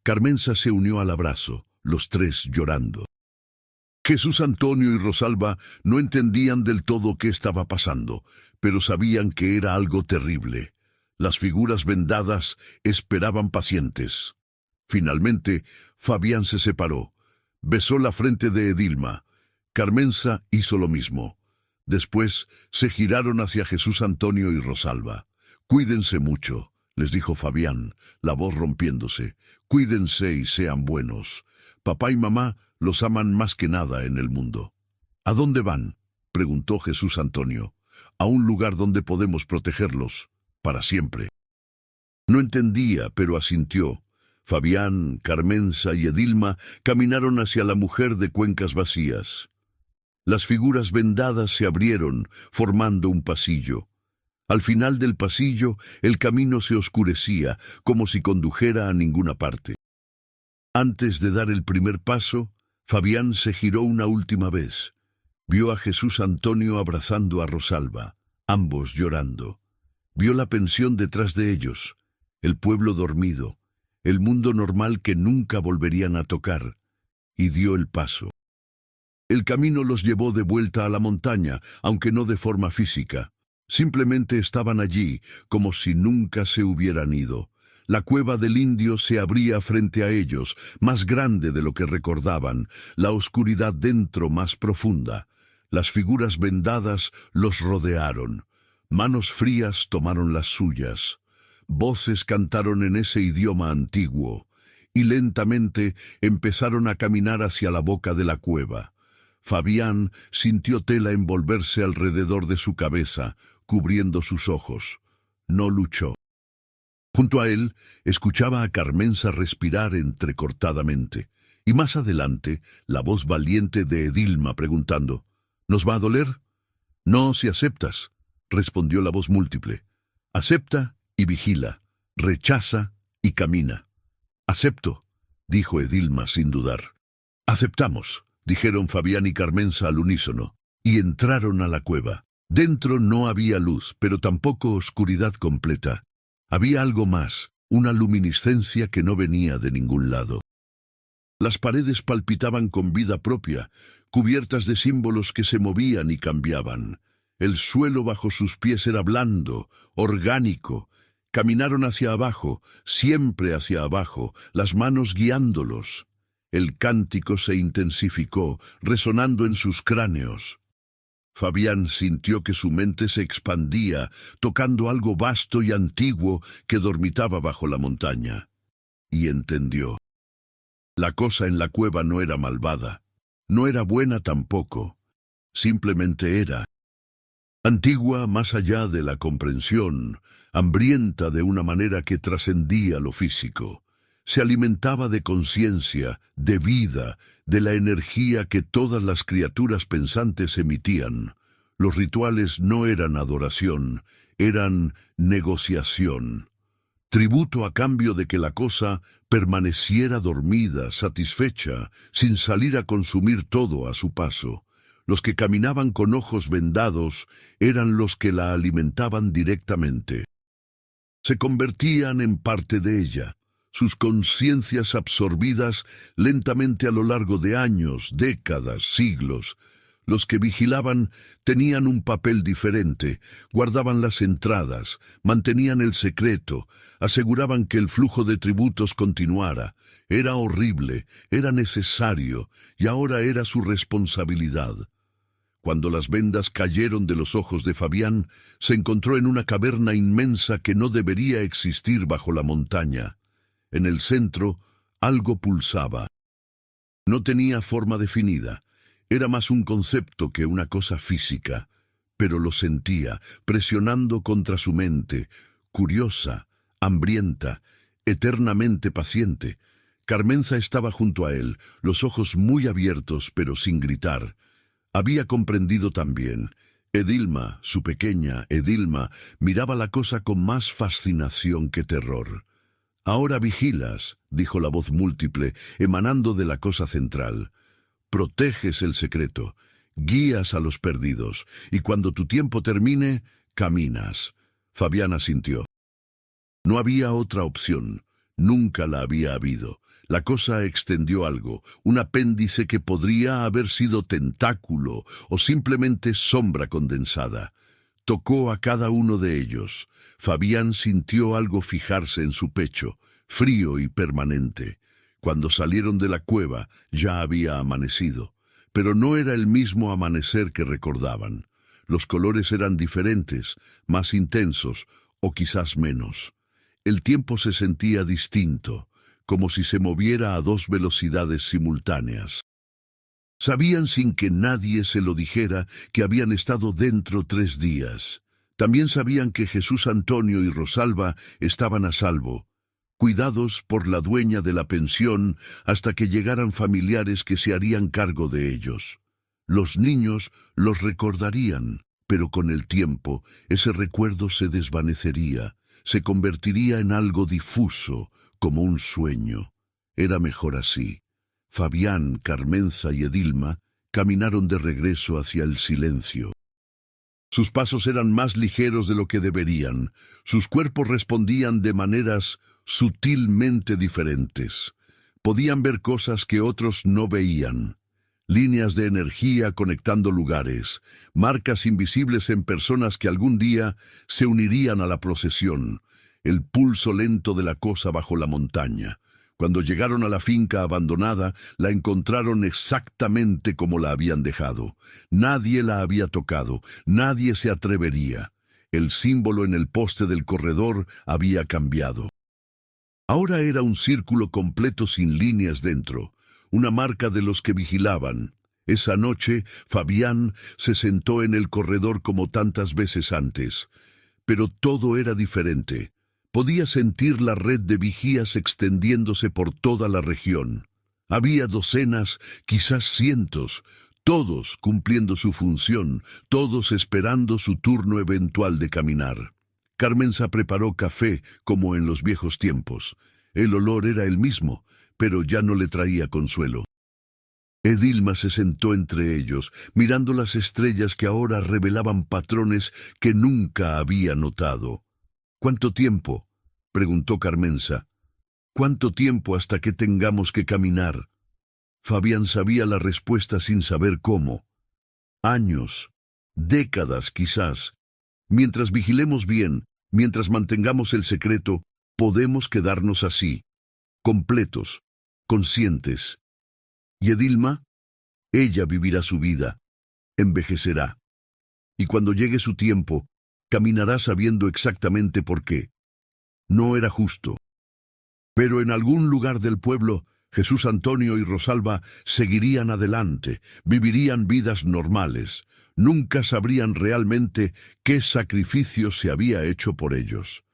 Carmenza se unió al abrazo, los 3 llorando. Jesús Antonio y Rosalba no entendían del todo qué estaba pasando, pero sabían que era algo terrible. Las figuras vendadas esperaban pacientes. Finalmente, Fabián se separó. Besó la frente de Edilma. Carmenza hizo lo mismo. Después se giraron hacia Jesús Antonio y Rosalba. «Cuídense mucho», les dijo Fabián, la voz rompiéndose. «Cuídense y sean buenos. Papá y mamá los aman más que nada en el mundo». «¿A dónde van?», preguntó Jesús Antonio. «A un lugar donde podemos protegerlos, para siempre». No entendía, pero asintió. Fabián, Carmenza y Edilma caminaron hacia la mujer de cuencas vacías. Las figuras vendadas se abrieron, formando un pasillo. Al final del pasillo, el camino se oscurecía, como si condujera a ninguna parte. Antes de dar el primer paso, Fabián se giró una última vez. Vio a Jesús Antonio abrazando a Rosalba, ambos llorando. Vio la pensión detrás de ellos, el pueblo dormido, el mundo normal que nunca volverían a tocar, y dio el paso. El camino los llevó de vuelta a la montaña, aunque no de forma física. Simplemente estaban allí, como si nunca se hubieran ido. La cueva del indio se abría frente a ellos, más grande de lo que recordaban, la oscuridad dentro más profunda. Las figuras vendadas los rodearon. Manos frías tomaron las suyas. Voces cantaron en ese idioma antiguo, y lentamente empezaron a caminar hacia la boca de la cueva. Fabián sintió tela envolverse alrededor de su cabeza, cubriendo sus ojos. No luchó. Junto a él, escuchaba a Carmenza respirar entrecortadamente, y más adelante, la voz valiente de Edilma preguntando, «¿Nos va a doler?». «No, si aceptas», respondió la voz múltiple. «Acepta y vigila, rechaza y camina». «Acepto», dijo Edilma sin dudar. «Aceptamos», dijeron Fabián y Carmenza al unísono, y entraron a la cueva. Dentro no había luz, pero tampoco oscuridad completa. Había algo más, una luminiscencia que no venía de ningún lado. Las paredes palpitaban con vida propia, cubiertas de símbolos que se movían y cambiaban. El suelo bajo sus pies era blando, orgánico. Caminaron hacia abajo, siempre hacia abajo, las manos guiándolos. El cántico se intensificó, resonando en sus cráneos. Fabián sintió que su mente se expandía, tocando algo vasto y antiguo que dormitaba bajo la montaña. Y entendió. La cosa en la cueva no era malvada, no era buena tampoco, simplemente era antigua más allá de la comprensión, hambrienta de una manera que trascendía lo físico. Se alimentaba de conciencia, de vida, de la energía que todas las criaturas pensantes emitían. Los rituales no eran adoración, eran negociación. Tributo a cambio de que la cosa permaneciera dormida, satisfecha, sin salir a consumir todo a su paso. Los que caminaban con ojos vendados eran los que la alimentaban directamente. Se convertían en parte de ella, sus conciencias absorbidas lentamente a lo largo de años, décadas, siglos. Los que vigilaban tenían un papel diferente, guardaban las entradas, mantenían el secreto, aseguraban que el flujo de tributos continuara. Era horrible, era necesario, y ahora era su responsabilidad. Cuando las vendas cayeron de los ojos de Fabián, se encontró en una caverna inmensa que no debería existir bajo la montaña. En el centro, algo pulsaba. No tenía forma definida. Era más un concepto que una cosa física, pero lo sentía, presionando contra su mente, curiosa, hambrienta, eternamente paciente. Carmenza estaba junto a él, los ojos muy abiertos, pero sin gritar. Había comprendido también. Edilma, su pequeña Edilma, miraba la cosa con más fascinación que terror. «Ahora vigilas», dijo la voz múltiple, emanando de la cosa central. «Proteges el secreto, guías a los perdidos, y cuando tu tiempo termine, caminas». Fabián asintió. No había otra opción, nunca la había habido. La cosa extendió algo, un apéndice que podría haber sido tentáculo o simplemente sombra condensada. Tocó a cada uno de ellos. Fabián sintió algo fijarse en su pecho, frío y permanente. Cuando salieron de la cueva ya había amanecido, pero no era el mismo amanecer que recordaban. Los colores eran diferentes, más intensos o quizás menos. El tiempo se sentía distinto, como si se moviera a dos velocidades simultáneas. Sabían sin que nadie se lo dijera que habían estado dentro 3 días. También sabían que Jesús Antonio y Rosalba estaban a salvo, cuidados por la dueña de la pensión hasta que llegaran familiares que se harían cargo de ellos. Los niños los recordarían, pero con el tiempo ese recuerdo se desvanecería, se convertiría en algo difuso, como un sueño. Era mejor así. Fabián, Carmenza y Edilma caminaron de regreso hacia el silencio. Sus pasos eran más ligeros de lo que deberían. Sus cuerpos respondían de maneras sutilmente diferentes. Podían ver cosas que otros no veían. Líneas de energía conectando lugares, marcas invisibles en personas que algún día se unirían a la procesión, el pulso lento de la cosa bajo la montaña. Cuando llegaron a la finca abandonada, la encontraron exactamente como la habían dejado. Nadie la había tocado, nadie se atrevería. El símbolo en el poste del corredor había cambiado. Ahora era un círculo completo sin líneas dentro, una marca de los que vigilaban. Esa noche, Fabián se sentó en el corredor como tantas veces antes, pero todo era diferente. Podía sentir la red de vigías extendiéndose por toda la región. Había docenas, quizás cientos, todos cumpliendo su función, todos esperando su turno eventual de caminar. Carmenza preparó café como en los viejos tiempos. El olor era el mismo, pero ya no le traía consuelo. Edilma se sentó entre ellos, mirando las estrellas que ahora revelaban patrones que nunca había notado. «¿Cuánto tiempo?», preguntó Carmenza. «¿Cuánto tiempo hasta que tengamos que caminar?». Fabián sabía la respuesta sin saber cómo. Años, décadas quizás. Mientras vigilemos bien, mientras mantengamos el secreto, podemos quedarnos así, completos, conscientes. ¿Y Edilma? Ella vivirá su vida, envejecerá. Y cuando llegue su tiempo, caminará sabiendo exactamente por qué. No era justo. Pero en algún lugar del pueblo, Jesús Antonio y Rosalba seguirían adelante, vivirían vidas normales. Nunca sabrían realmente qué sacrificio se había hecho por ellos.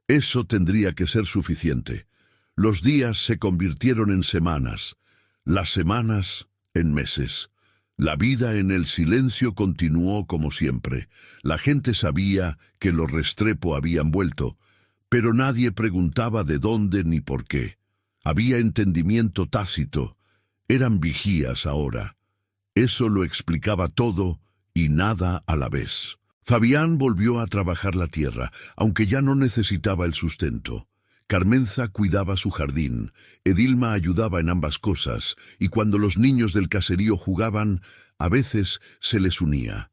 Eso tendría que ser suficiente. Los días se convirtieron en semanas, las semanas en meses. La vida en el silencio continuó como siempre. La gente sabía que los Restrepo habían vuelto, pero nadie preguntaba de dónde ni por qué. Había entendimiento tácito. Eran vigías ahora. Eso lo explicaba todo y nada a la vez. Fabián volvió a trabajar la tierra, aunque ya no necesitaba el sustento. Carmenza cuidaba su jardín, Edilma ayudaba en ambas cosas, y cuando los niños del caserío jugaban, a veces se les unía.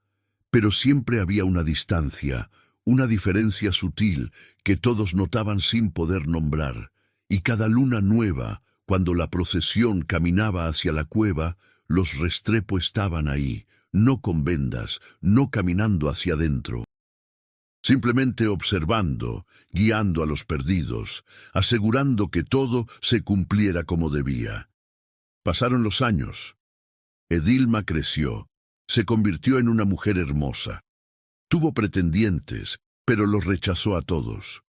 Pero siempre había una distancia, una diferencia sutil que todos notaban sin poder nombrar. Y cada luna nueva, cuando la procesión caminaba hacia la cueva, los Restrepo estaban ahí, no con vendas, no caminando hacia adentro. Simplemente observando, guiando a los perdidos, asegurando que todo se cumpliera como debía. Pasaron los años. Edilma creció, se convirtió en una mujer hermosa. Tuvo pretendientes, pero los rechazó a todos.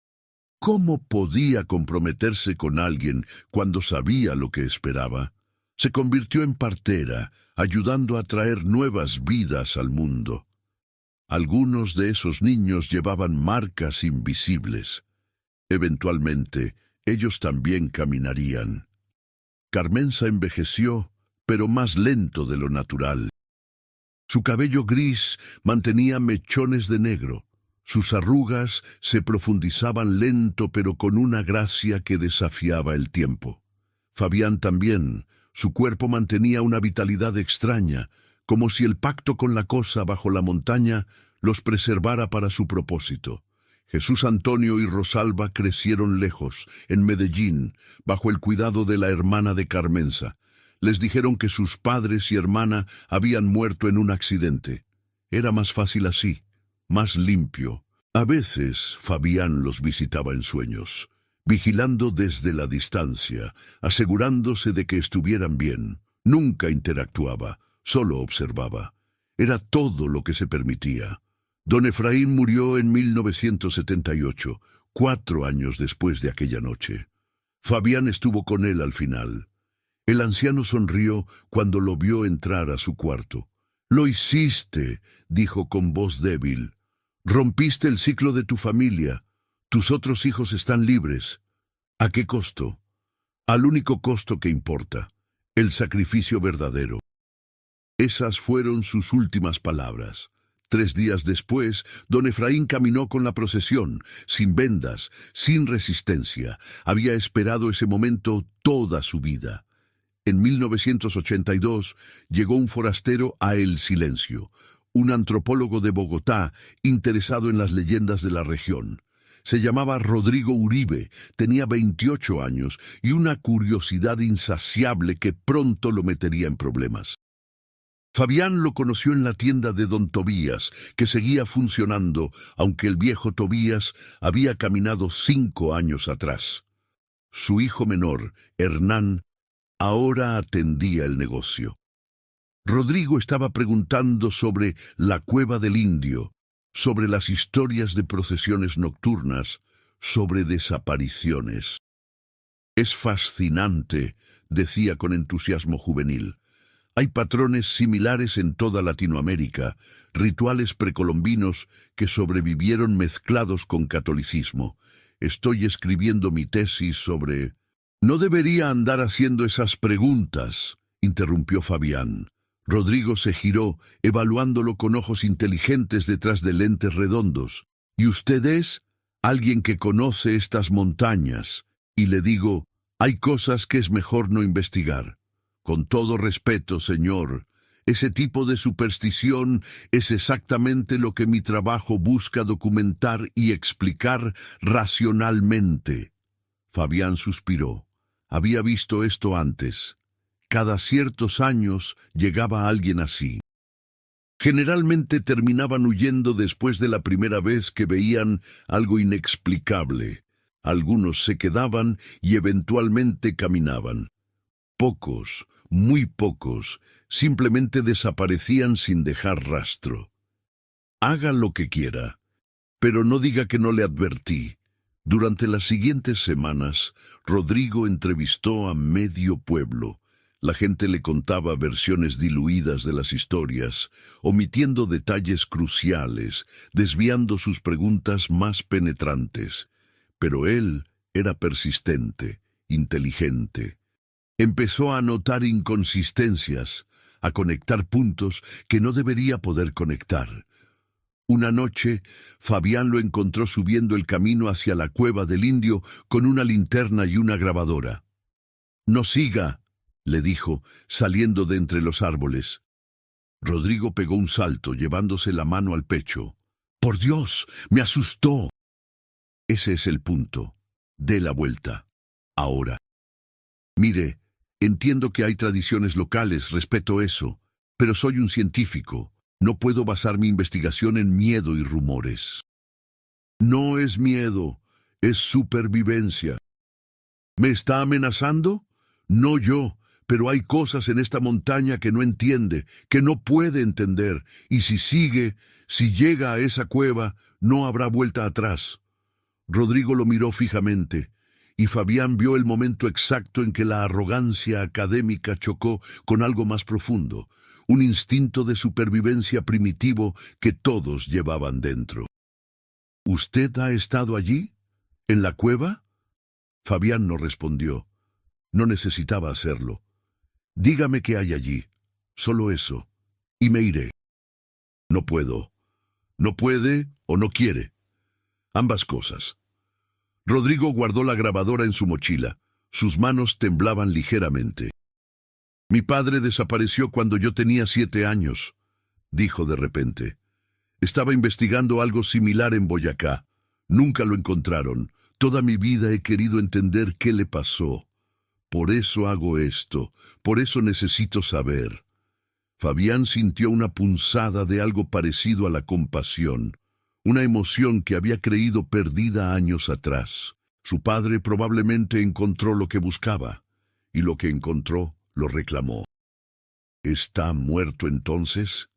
¿Cómo podía comprometerse con alguien cuando sabía lo que esperaba? Se convirtió en partera, ayudando a traer nuevas vidas al mundo. Algunos de esos niños llevaban marcas invisibles. Eventualmente, ellos también caminarían. Carmenza envejeció, pero más lento de lo natural. Su cabello gris mantenía mechones de negro. Sus arrugas se profundizaban lento, pero con una gracia que desafiaba el tiempo. Fabián también. Su cuerpo mantenía una vitalidad extraña, como si el pacto con la cosa bajo la montaña los preservara para su propósito. Jesús Antonio y Rosalba crecieron lejos, en Medellín, bajo el cuidado de la hermana de Carmenza. Les dijeron que sus padres y hermana habían muerto en un accidente. Era más fácil así, más limpio. A veces Fabián los visitaba en sueños, vigilando desde la distancia, asegurándose de que estuvieran bien. Nunca interactuaba, solo observaba. Era todo lo que se permitía. Don Efraín murió en 1978, 4 años después de aquella noche. Fabián estuvo con él al final. El anciano sonrió cuando lo vio entrar a su cuarto. «Lo hiciste», dijo con voz débil. «Rompiste el ciclo de tu familia. Tus otros hijos están libres. ¿A qué costo? Al único costo que importa, el sacrificio verdadero». Esas fueron sus últimas palabras. 3 días después, don Efraín caminó con la procesión, sin vendas, sin resistencia. Había esperado ese momento toda su vida. En 1982 llegó un forastero a El Silencio, un antropólogo de Bogotá interesado en las leyendas de la región. Se llamaba Rodrigo Uribe, tenía 28 años y una curiosidad insaciable que pronto lo metería en problemas. Fabián lo conoció en la tienda de don Tobías, que seguía funcionando, aunque el viejo Tobías había caminado 5 años atrás. Su hijo menor, Hernán, ahora atendía el negocio. Rodrigo estaba preguntando sobre la Cueva del Indio, sobre las historias de procesiones nocturnas, sobre desapariciones. «Es fascinante», decía con entusiasmo juvenil. «Hay patrones similares en toda Latinoamérica, rituales precolombinos que sobrevivieron mezclados con catolicismo. Estoy escribiendo mi tesis sobre...» «No debería andar haciendo esas preguntas», interrumpió Fabián. Rodrigo se giró, evaluándolo con ojos inteligentes detrás de lentes redondos. «¿Y usted es? Alguien que conoce estas montañas». Y le digo, «Hay cosas que es mejor no investigar». Con todo respeto, señor, ese tipo de superstición es exactamente lo que mi trabajo busca documentar y explicar racionalmente. Fabián suspiró. Había visto esto antes. Cada ciertos años llegaba alguien así. Generalmente terminaban huyendo después de la primera vez que veían algo inexplicable. Algunos se quedaban y eventualmente caminaban. Pocos, muy pocos, simplemente desaparecían sin dejar rastro. Haga lo que quiera, pero no diga que no le advertí. Durante las siguientes semanas, Rodrigo entrevistó a medio pueblo. La gente le contaba versiones diluidas de las historias, omitiendo detalles cruciales, desviando sus preguntas más penetrantes. Pero él era persistente, inteligente. Empezó a notar inconsistencias, a conectar puntos que no debería poder conectar. Una noche, Fabián lo encontró subiendo el camino hacia la cueva del indio con una linterna y una grabadora. «No siga», le dijo, saliendo de entre los árboles. Rodrigo pegó un salto, llevándose la mano al pecho. «¡Por Dios! ¡Me asustó!». Ese es el punto. Dé la vuelta. Ahora. Mire, entiendo que hay tradiciones locales, respeto eso, pero soy un científico. No puedo basar mi investigación en miedo y rumores. No es miedo, es supervivencia. ¿Me está amenazando? No yo, pero hay cosas en esta montaña que no entiende, que no puede entender, y si sigue, si llega a esa cueva, no habrá vuelta atrás. Rodrigo lo miró fijamente, y Fabián vio el momento exacto en que la arrogancia académica chocó con algo más profundo, un instinto de supervivencia primitivo que todos llevaban dentro. ¿Usted ha estado allí? ¿En la cueva? Fabián no respondió. No necesitaba hacerlo. Dígame qué hay allí. Solo eso. Y me iré. No puedo. No puede o no quiere. Ambas cosas. Rodrigo guardó la grabadora en su mochila. Sus manos temblaban ligeramente. «Mi padre desapareció cuando yo tenía 7 años», dijo de repente. «Estaba investigando algo similar en Boyacá. Nunca lo encontraron. Toda mi vida he querido entender qué le pasó. Por eso hago esto. Por eso necesito saber». Fabián sintió una punzada de algo parecido a la compasión, una emoción que había creído perdida años atrás. Su padre probablemente encontró lo que buscaba, y lo que encontró lo reclamó. ¿Está muerto entonces?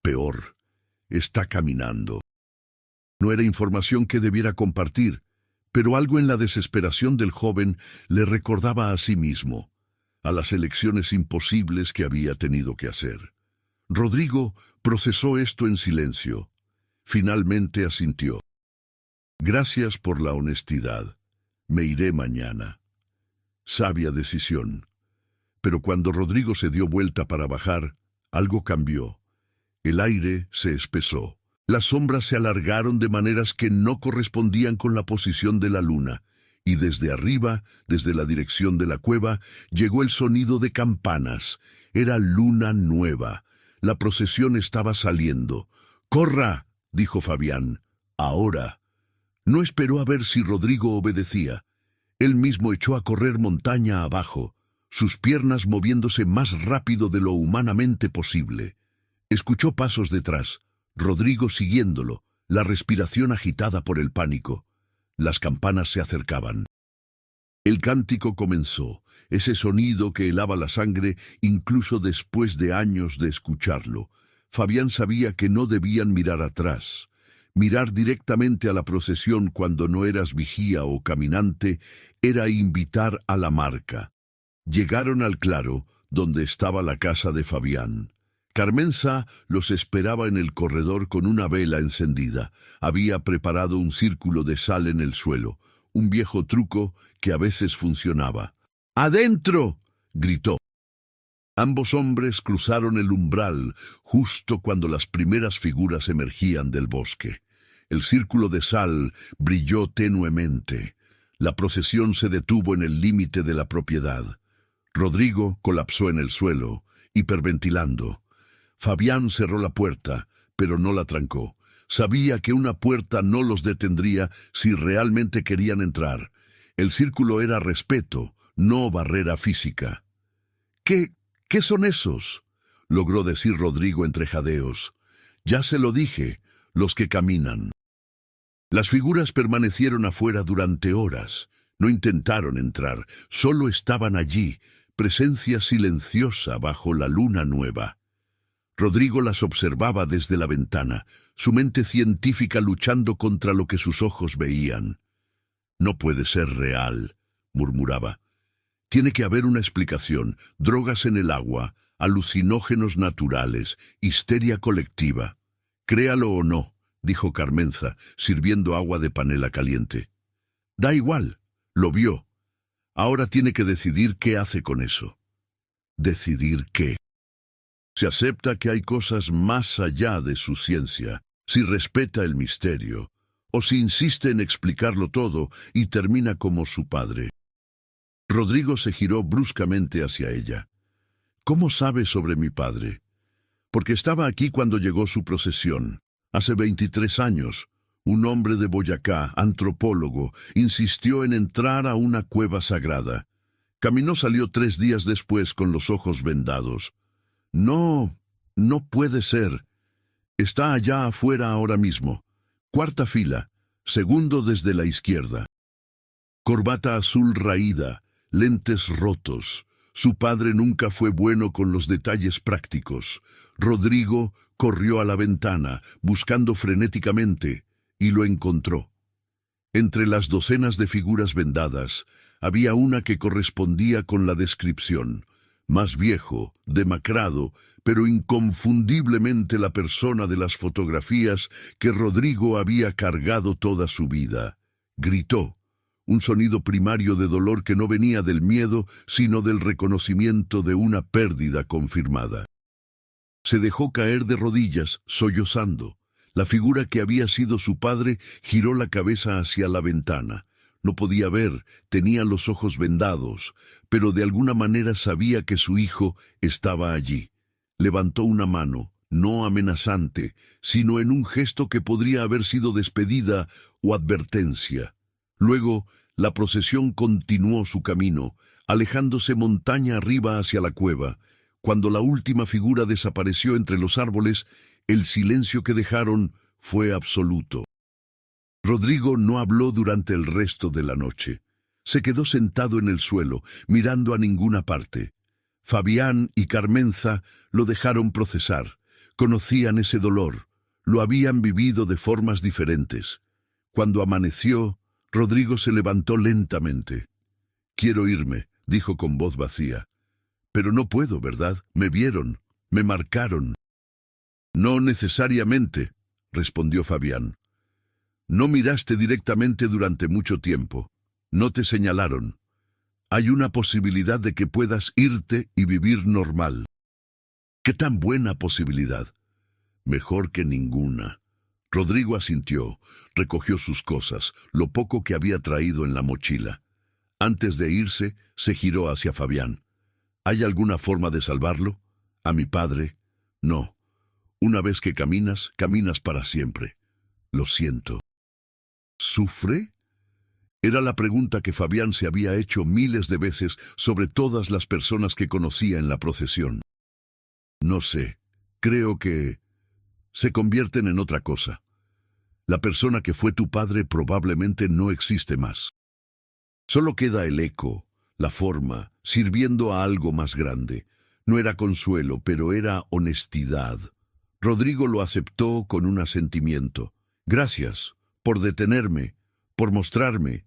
Peor, está caminando. No era información que debiera compartir, pero algo en la desesperación del joven le recordaba a sí mismo, a las elecciones imposibles que había tenido que hacer. Rodrigo procesó esto en silencio. Finalmente asintió. «Gracias por la honestidad. Me iré mañana». Sabia decisión. Pero cuando Rodrigo se dio vuelta para bajar, algo cambió. El aire se espesó. Las sombras se alargaron de maneras que no correspondían con la posición de la luna, y desde arriba, desde la dirección de la cueva, llegó el sonido de campanas. Era luna nueva. La procesión estaba saliendo. «¡Corra!», dijo Fabián. «Ahora». No esperó a ver si Rodrigo obedecía. Él mismo echó a correr montaña abajo, sus piernas moviéndose más rápido de lo humanamente posible. Escuchó pasos detrás, Rodrigo siguiéndolo, la respiración agitada por el pánico. Las campanas se acercaban. El cántico comenzó, ese sonido que helaba la sangre incluso después de años de escucharlo. Fabián sabía que no debían mirar atrás. Mirar directamente a la procesión cuando no eras vigía o caminante era invitar a la marca. Llegaron al claro, donde estaba la casa de Fabián. Carmenza los esperaba en el corredor con una vela encendida. Había preparado un círculo de sal en el suelo, un viejo truco que a veces funcionaba. «¡Adentro!», gritó. Ambos hombres cruzaron el umbral justo cuando las primeras figuras emergían del bosque. El círculo de sal brilló tenuemente. La procesión se detuvo en el límite de la propiedad. Rodrigo colapsó en el suelo, hiperventilando. Fabián cerró la puerta, pero no la trancó. Sabía que una puerta no los detendría si realmente querían entrar. El círculo era respeto, no barrera física. ¿Qué son esos?, logró decir Rodrigo entre jadeos. Ya se lo dije, los que caminan. Las figuras permanecieron afuera durante horas. No intentaron entrar, solo estaban allí, presencia silenciosa bajo la luna nueva. Rodrigo las observaba desde la ventana, su mente científica luchando contra lo que sus ojos veían. No puede ser real, murmuraba. Tiene que haber una explicación, drogas en el agua, alucinógenos naturales, histeria colectiva. Créalo o no, dijo Carmenza, sirviendo agua de panela caliente. Da igual, lo vio. Ahora tiene que decidir qué hace con eso. ¿Decidir qué? Si acepta que hay cosas más allá de su ciencia, si respeta el misterio, o si insiste en explicarlo todo y termina como su padre. Rodrigo se giró bruscamente hacia ella. ¿Cómo sabe sobre mi padre? Porque estaba aquí cuando llegó su procesión. Hace 23 años, un hombre de Boyacá, antropólogo, insistió en entrar a una cueva sagrada. Caminó salió 3 días después con los ojos vendados. No puede ser. Está allá afuera ahora mismo. 4ª fila, segundo desde la izquierda. Corbata azul raída, lentes rotos. Su padre nunca fue bueno con los detalles prácticos. Rodrigo corrió a la ventana, buscando frenéticamente, y lo encontró. Entre las docenas de figuras vendadas, había una que correspondía con la descripción. Más viejo, demacrado, pero inconfundiblemente la persona de las fotografías que Rodrigo había cargado toda su vida. Gritó, un sonido primario de dolor que no venía del miedo, sino del reconocimiento de una pérdida confirmada. Se dejó caer de rodillas, sollozando. La figura que había sido su padre giró la cabeza hacia la ventana. No podía ver, tenía los ojos vendados, pero de alguna manera sabía que su hijo estaba allí. Levantó una mano, no amenazante, sino en un gesto que podría haber sido despedida o advertencia. Luego, la procesión continuó su camino, alejándose montaña arriba hacia la cueva. Cuando la última figura desapareció entre los árboles, el silencio que dejaron fue absoluto. Rodrigo no habló durante el resto de la noche. Se quedó sentado en el suelo, mirando a ninguna parte. Fabián y Carmenza lo dejaron procesar. Conocían ese dolor. Lo habían vivido de formas diferentes. Cuando amaneció, Rodrigo se levantó lentamente. «Quiero irme», dijo con voz vacía. «Pero no puedo, ¿verdad? Me vieron, me marcaron». «No necesariamente», respondió Fabián. «No miraste directamente durante mucho tiempo. No te señalaron. Hay una posibilidad de que puedas irte y vivir normal». «¿Qué tan buena posibilidad?» «Mejor que ninguna». Rodrigo asintió, recogió sus cosas, lo poco que había traído en la mochila. Antes de irse, se giró hacia Fabián. «¿Hay alguna forma de salvarlo? ¿A mi padre?» «No. Una vez que caminas, caminas para siempre. Lo siento». «¿Sufre?» Era la pregunta que Fabián se había hecho miles de veces sobre todas las personas que conocía en la procesión. «No sé. Creo que se convierten en otra cosa. La persona que fue tu padre probablemente no existe más. Solo queda el eco, la forma, sirviendo a algo más grande. No era consuelo, pero era honestidad». Rodrigo lo aceptó con un asentimiento. «Gracias, por detenerme, por mostrarme».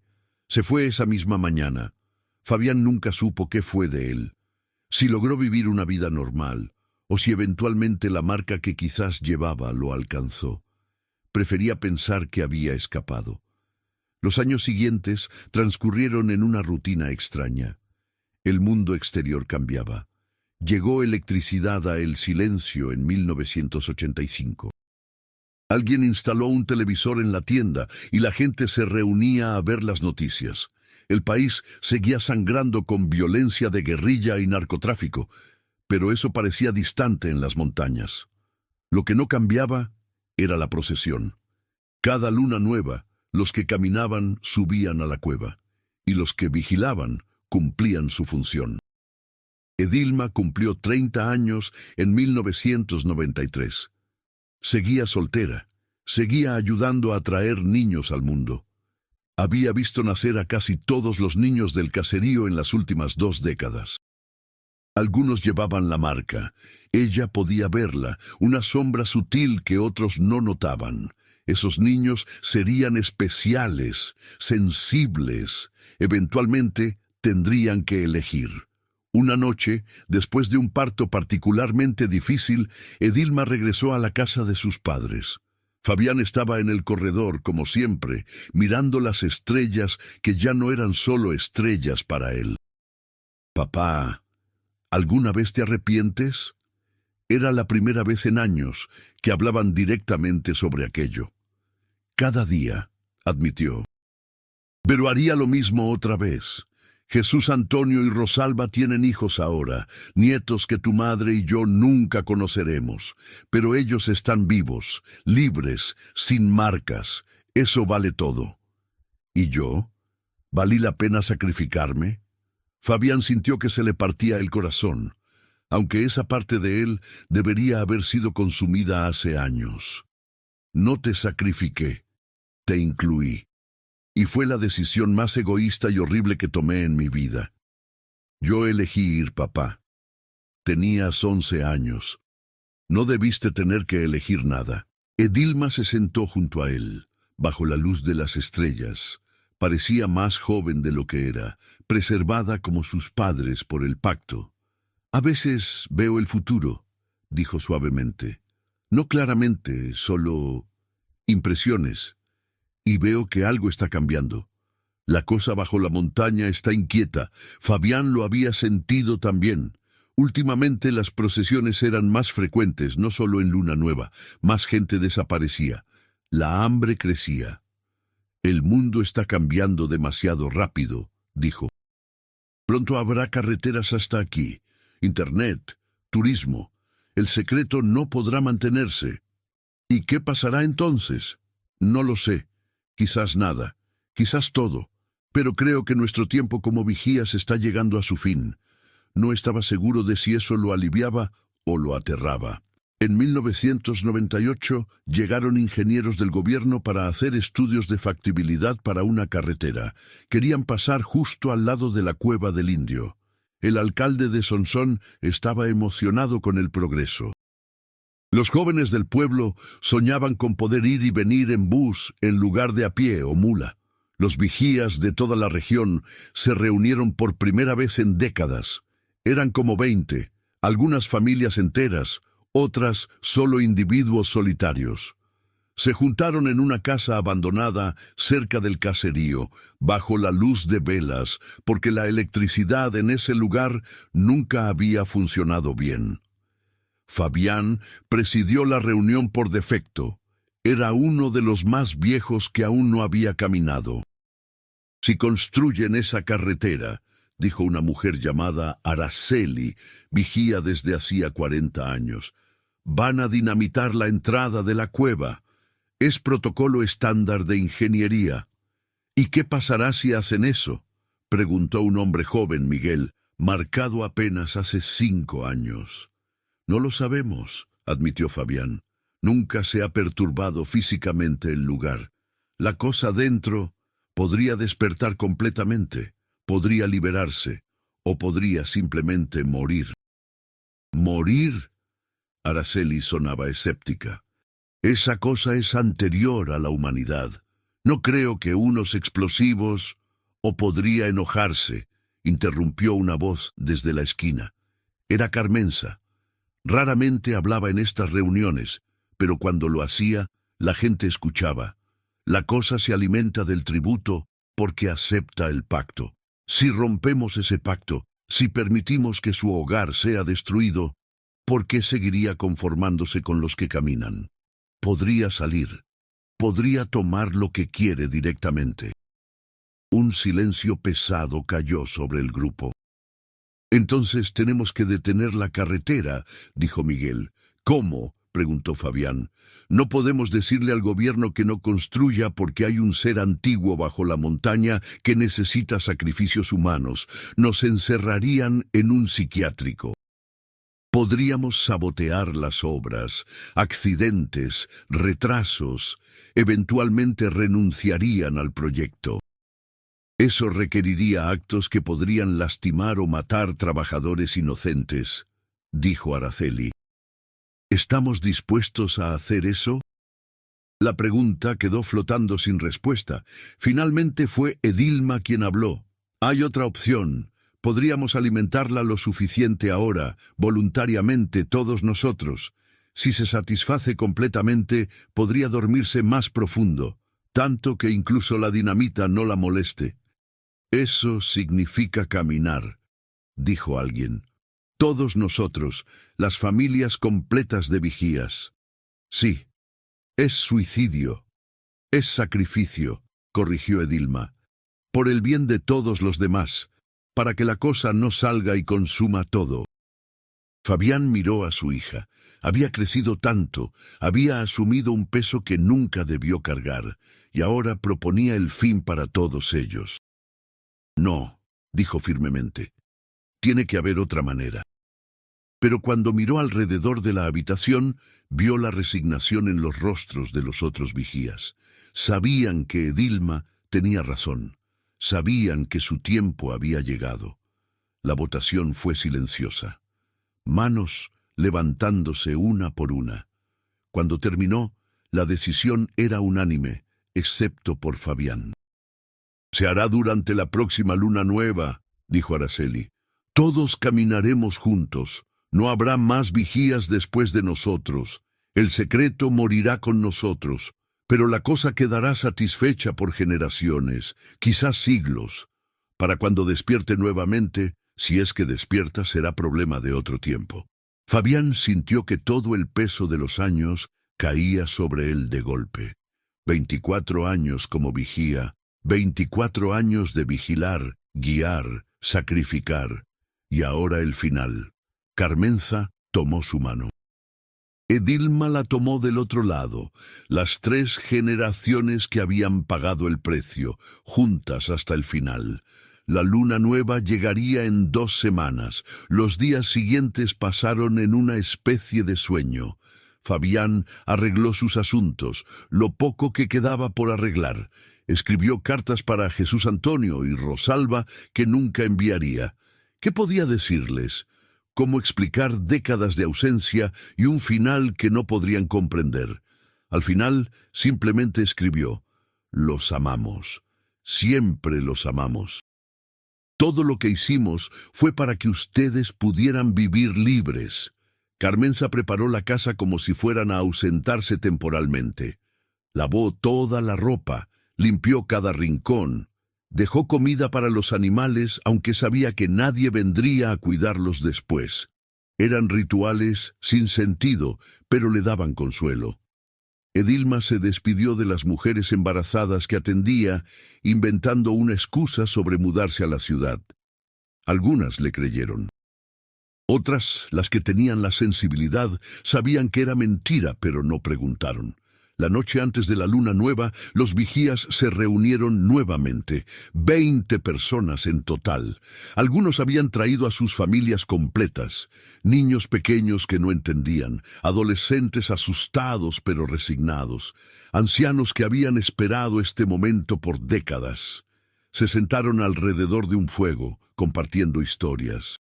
Se fue esa misma mañana. Fabián nunca supo qué fue de él. Si logró vivir una vida normal, o si eventualmente la marca que quizás llevaba lo alcanzó. Prefería pensar que había escapado. Los años siguientes transcurrieron en una rutina extraña. El mundo exterior cambiaba. Llegó electricidad a El Silencio en 1985. Alguien instaló un televisor en la tienda y la gente se reunía a ver las noticias. El país seguía sangrando con violencia de guerrilla y narcotráfico, pero eso parecía distante en las montañas. Lo que no cambiaba era la procesión. Cada luna nueva, los que caminaban subían a la cueva, y los que vigilaban cumplían su función. Edilma cumplió 30 años en 1993. Seguía soltera, seguía ayudando a traer niños al mundo. Había visto nacer a casi todos los niños del caserío en las últimas 2 décadas. Algunos llevaban la marca. Ella podía verla, una sombra sutil que otros no notaban. Esos niños serían especiales, sensibles. Eventualmente tendrían que elegir. Una noche, después de un parto particularmente difícil, Edilma regresó a la casa de sus padres. Fabián estaba en el corredor, como siempre, mirando las estrellas que ya no eran solo estrellas para él. «Papá, ¿alguna vez te arrepientes?». Era la primera vez en años que hablaban directamente sobre aquello. «Cada día», admitió. «Pero haría lo mismo otra vez. Jesús Antonio y Rosalba tienen hijos ahora, nietos que tu madre y yo nunca conoceremos. Pero ellos están vivos, libres, sin marcas. Eso vale todo». ¿Y yo? ¿Valí la pena sacrificarme? Fabián sintió que se le partía el corazón, aunque esa parte de él debería haber sido consumida hace años. «No te sacrifiqué, te incluí. Y fue la decisión más egoísta y horrible que tomé en mi vida. Yo elegí ir, papá. Tenías 11 años. No debiste tener que elegir nada». Edilma se sentó junto a él, bajo la luz de las estrellas. Parecía más joven de lo que era, preservada como sus padres por el pacto. «A veces veo el futuro», dijo suavemente. «No claramente, solo impresiones. Y veo que algo está cambiando. La cosa bajo la montaña está inquieta. Fabián lo había sentido también. Últimamente las procesiones eran más frecuentes, no solo en luna nueva. Más gente desaparecía. La hambre crecía. «El mundo está cambiando demasiado rápido», dijo. «Pronto habrá carreteras hasta aquí, internet, turismo. El secreto no podrá mantenerse. ¿Y qué pasará entonces? No lo sé. Quizás nada, quizás todo, pero creo que nuestro tiempo como vigías está llegando a su fin». No estaba seguro de si eso lo aliviaba o lo aterraba. En 1998 llegaron ingenieros del gobierno para hacer estudios de factibilidad para una carretera. Querían pasar justo al lado de la cueva del Indio. El alcalde de Sonsón estaba emocionado con el progreso. Los jóvenes del pueblo soñaban con poder ir y venir en bus en lugar de a pie o mula. Los vigías de toda la región se reunieron por primera vez en décadas. Eran como 20, algunas familias enteras, otras solo individuos solitarios. Se juntaron en una casa abandonada cerca del caserío, bajo la luz de velas, porque la electricidad en ese lugar nunca había funcionado bien. Fabián presidió la reunión por defecto. Era uno de los más viejos que aún no había caminado. «Si construyen esa carretera», dijo una mujer llamada Araceli, vigía desde hacía 40 años, «van a dinamitar la entrada de la cueva. Es protocolo estándar de ingeniería». «¿Y qué pasará si hacen eso?», preguntó un hombre joven, Miguel, marcado apenas hace 5 años. «No lo sabemos», admitió Fabián. «Nunca se ha perturbado físicamente el lugar. La cosa dentro podría despertar completamente, podría liberarse, o podría simplemente morir». «¿Morir?», Araceli sonaba escéptica. «Esa cosa es anterior a la humanidad. No creo que unos explosivos...» «O podría enojarse», interrumpió una voz desde la esquina. Era Carmenza. Raramente hablaba en estas reuniones, pero cuando lo hacía, la gente escuchaba. La cosa se alimenta del tributo porque acepta el pacto. Si rompemos ese pacto, si permitimos que su hogar sea destruido, ¿por qué seguiría conformándose con los que caminan? Podría salir, podría tomar lo que quiere directamente. Un silencio pesado cayó sobre el grupo. «Entonces tenemos que detener la carretera», dijo Miguel. «¿Cómo?», preguntó Fabián. «No podemos decirle al gobierno que no construya porque hay un ser antiguo bajo la montaña que necesita sacrificios humanos. Nos encerrarían en un psiquiátrico. Podríamos sabotear las obras, accidentes, retrasos, eventualmente renunciarían al proyecto. Eso requeriría actos que podrían lastimar o matar trabajadores inocentes», dijo Araceli. «¿Estamos dispuestos a hacer eso?». La pregunta quedó flotando sin respuesta. Finalmente fue Edilma quien habló. «Hay otra opción. Podríamos alimentarla lo suficiente ahora, voluntariamente, todos nosotros. Si se satisface completamente, podría dormirse más profundo, tanto que incluso la dinamita no la moleste». «Eso significa caminar», dijo alguien. «Todos nosotros, las familias completas de vigías». «Sí, es suicidio, es sacrificio», corrigió Edilma. «Por el bien de todos los demás, para que la cosa no salga y consuma todo». Fabián miró a su hija. Había crecido tanto, había asumido un peso que nunca debió cargar, y ahora proponía el fin para todos ellos. «No», dijo firmemente, «tiene que haber otra manera». Pero cuando miró alrededor de la habitación, vio la resignación en los rostros de los otros vigías. Sabían que Edilma tenía razón. Sabían que su tiempo había llegado. La votación fue silenciosa. Manos levantándose una por una. Cuando terminó, la decisión era unánime, excepto por Fabián. «Se hará durante la próxima luna nueva», dijo Araceli. «Todos caminaremos juntos. No habrá más vigías después de nosotros. El secreto morirá con nosotros, pero la cosa quedará satisfecha por generaciones, quizás siglos. Para cuando despierte nuevamente, si es que despierta, será problema de otro tiempo». Fabián sintió que todo el peso de los años caía sobre él de golpe. 24 años como vigía, 24 años de vigilar, guiar, sacrificar. Y ahora el final. Carmenza tomó su mano. Edilma la tomó del otro lado, las 3 generaciones que habían pagado el precio, juntas hasta el final. La luna nueva llegaría en 2 semanas. Los días siguientes pasaron en una especie de sueño. Fabián arregló sus asuntos, lo poco que quedaba por arreglar. Escribió cartas para Jesús Antonio y Rosalba que nunca enviaría. ¿Qué podía decirles? ¿Cómo explicar décadas de ausencia y un final que no podrían comprender? Al final, simplemente escribió: «Los amamos. Siempre los amamos. Todo lo que hicimos fue para que ustedes pudieran vivir libres». Carmenza preparó la casa como si fueran a ausentarse temporalmente. Lavó toda la ropa, limpió cada rincón, dejó comida para los animales, aunque sabía que nadie vendría a cuidarlos después. Eran rituales sin sentido, pero le daban consuelo. Edilma se despidió de las mujeres embarazadas que atendía, inventando una excusa sobre mudarse a la ciudad. Algunas le creyeron. Otras, las que tenían la sensibilidad, sabían que era mentira, pero no preguntaron. La noche antes de la luna nueva, los vigías se reunieron nuevamente, 20 personas en total. Algunos habían traído a sus familias completas, niños pequeños que no entendían, adolescentes asustados pero resignados, ancianos que habían esperado este momento por décadas. Se sentaron alrededor de un fuego, compartiendo historias.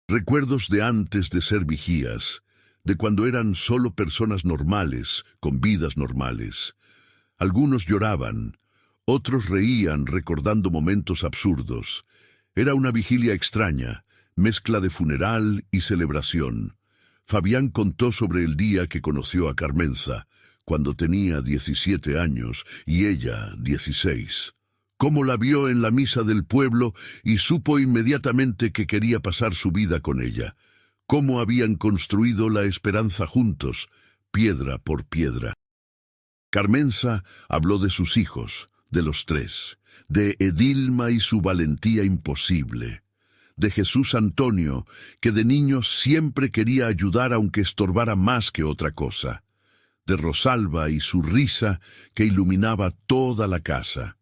Recuerdos de antes de ser vigías, de cuando eran solo personas normales, con vidas normales. Algunos lloraban, otros reían recordando momentos absurdos. Era una vigilia extraña, mezcla de funeral y celebración. Fabián contó sobre el día que conoció a Carmenza, cuando tenía 17 años y ella 16. Cómo la vio en la misa del pueblo y supo inmediatamente que quería pasar su vida con ella. Cómo habían construido la esperanza juntos, piedra por piedra. Carmenza habló de sus hijos, de los tres, de Edilma y su valentía imposible, de Jesús Antonio, que de niño siempre quería ayudar aunque estorbara más que otra cosa, de Rosalba y su risa que iluminaba toda la casa.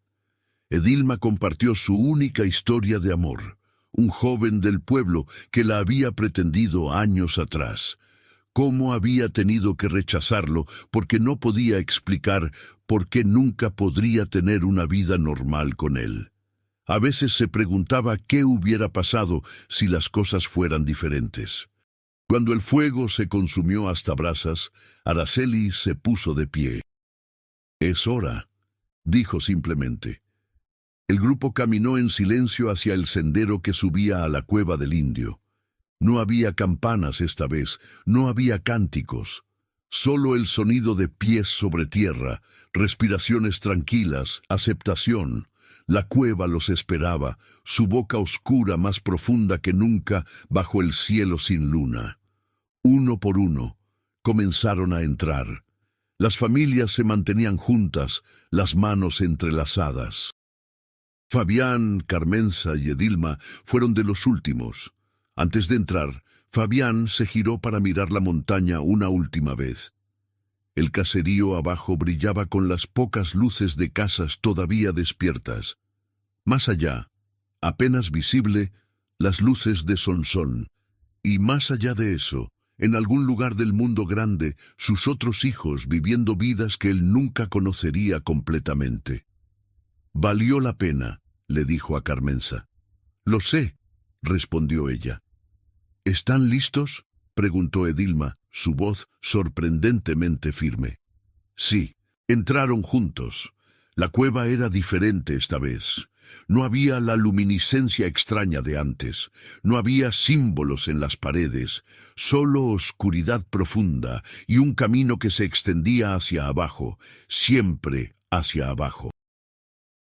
Edilma compartió su única historia de amor, un joven del pueblo que la había pretendido años atrás. Cómo había tenido que rechazarlo porque no podía explicar por qué nunca podría tener una vida normal con él. A veces se preguntaba qué hubiera pasado si las cosas fueran diferentes. Cuando el fuego se consumió hasta brasas, Araceli se puso de pie. «Es hora», dijo simplemente. El grupo caminó en silencio hacia el sendero que subía a la cueva del indio. No había campanas esta vez, no había cánticos, solo el sonido de pies sobre tierra, respiraciones tranquilas, aceptación. La cueva los esperaba, su boca oscura más profunda que nunca bajo el cielo sin luna. Uno por uno, comenzaron a entrar. Las familias se mantenían juntas, las manos entrelazadas. Fabián, Carmenza y Edilma fueron de los últimos. Antes de entrar, Fabián se giró para mirar la montaña una última vez. El caserío abajo brillaba con las pocas luces de casas todavía despiertas. Más allá, apenas visible, las luces de Sonsón. Y más allá de eso, en algún lugar del mundo grande, sus otros hijos viviendo vidas que él nunca conocería completamente. «Valió la pena», le dijo a Carmenza. «Lo sé», respondió ella. «¿Están listos?», preguntó Edilma, su voz sorprendentemente firme. Sí, entraron juntos. La cueva era diferente esta vez. No había la luminiscencia extraña de antes. No había símbolos en las paredes, solo oscuridad profunda y un camino que se extendía hacia abajo, siempre hacia abajo.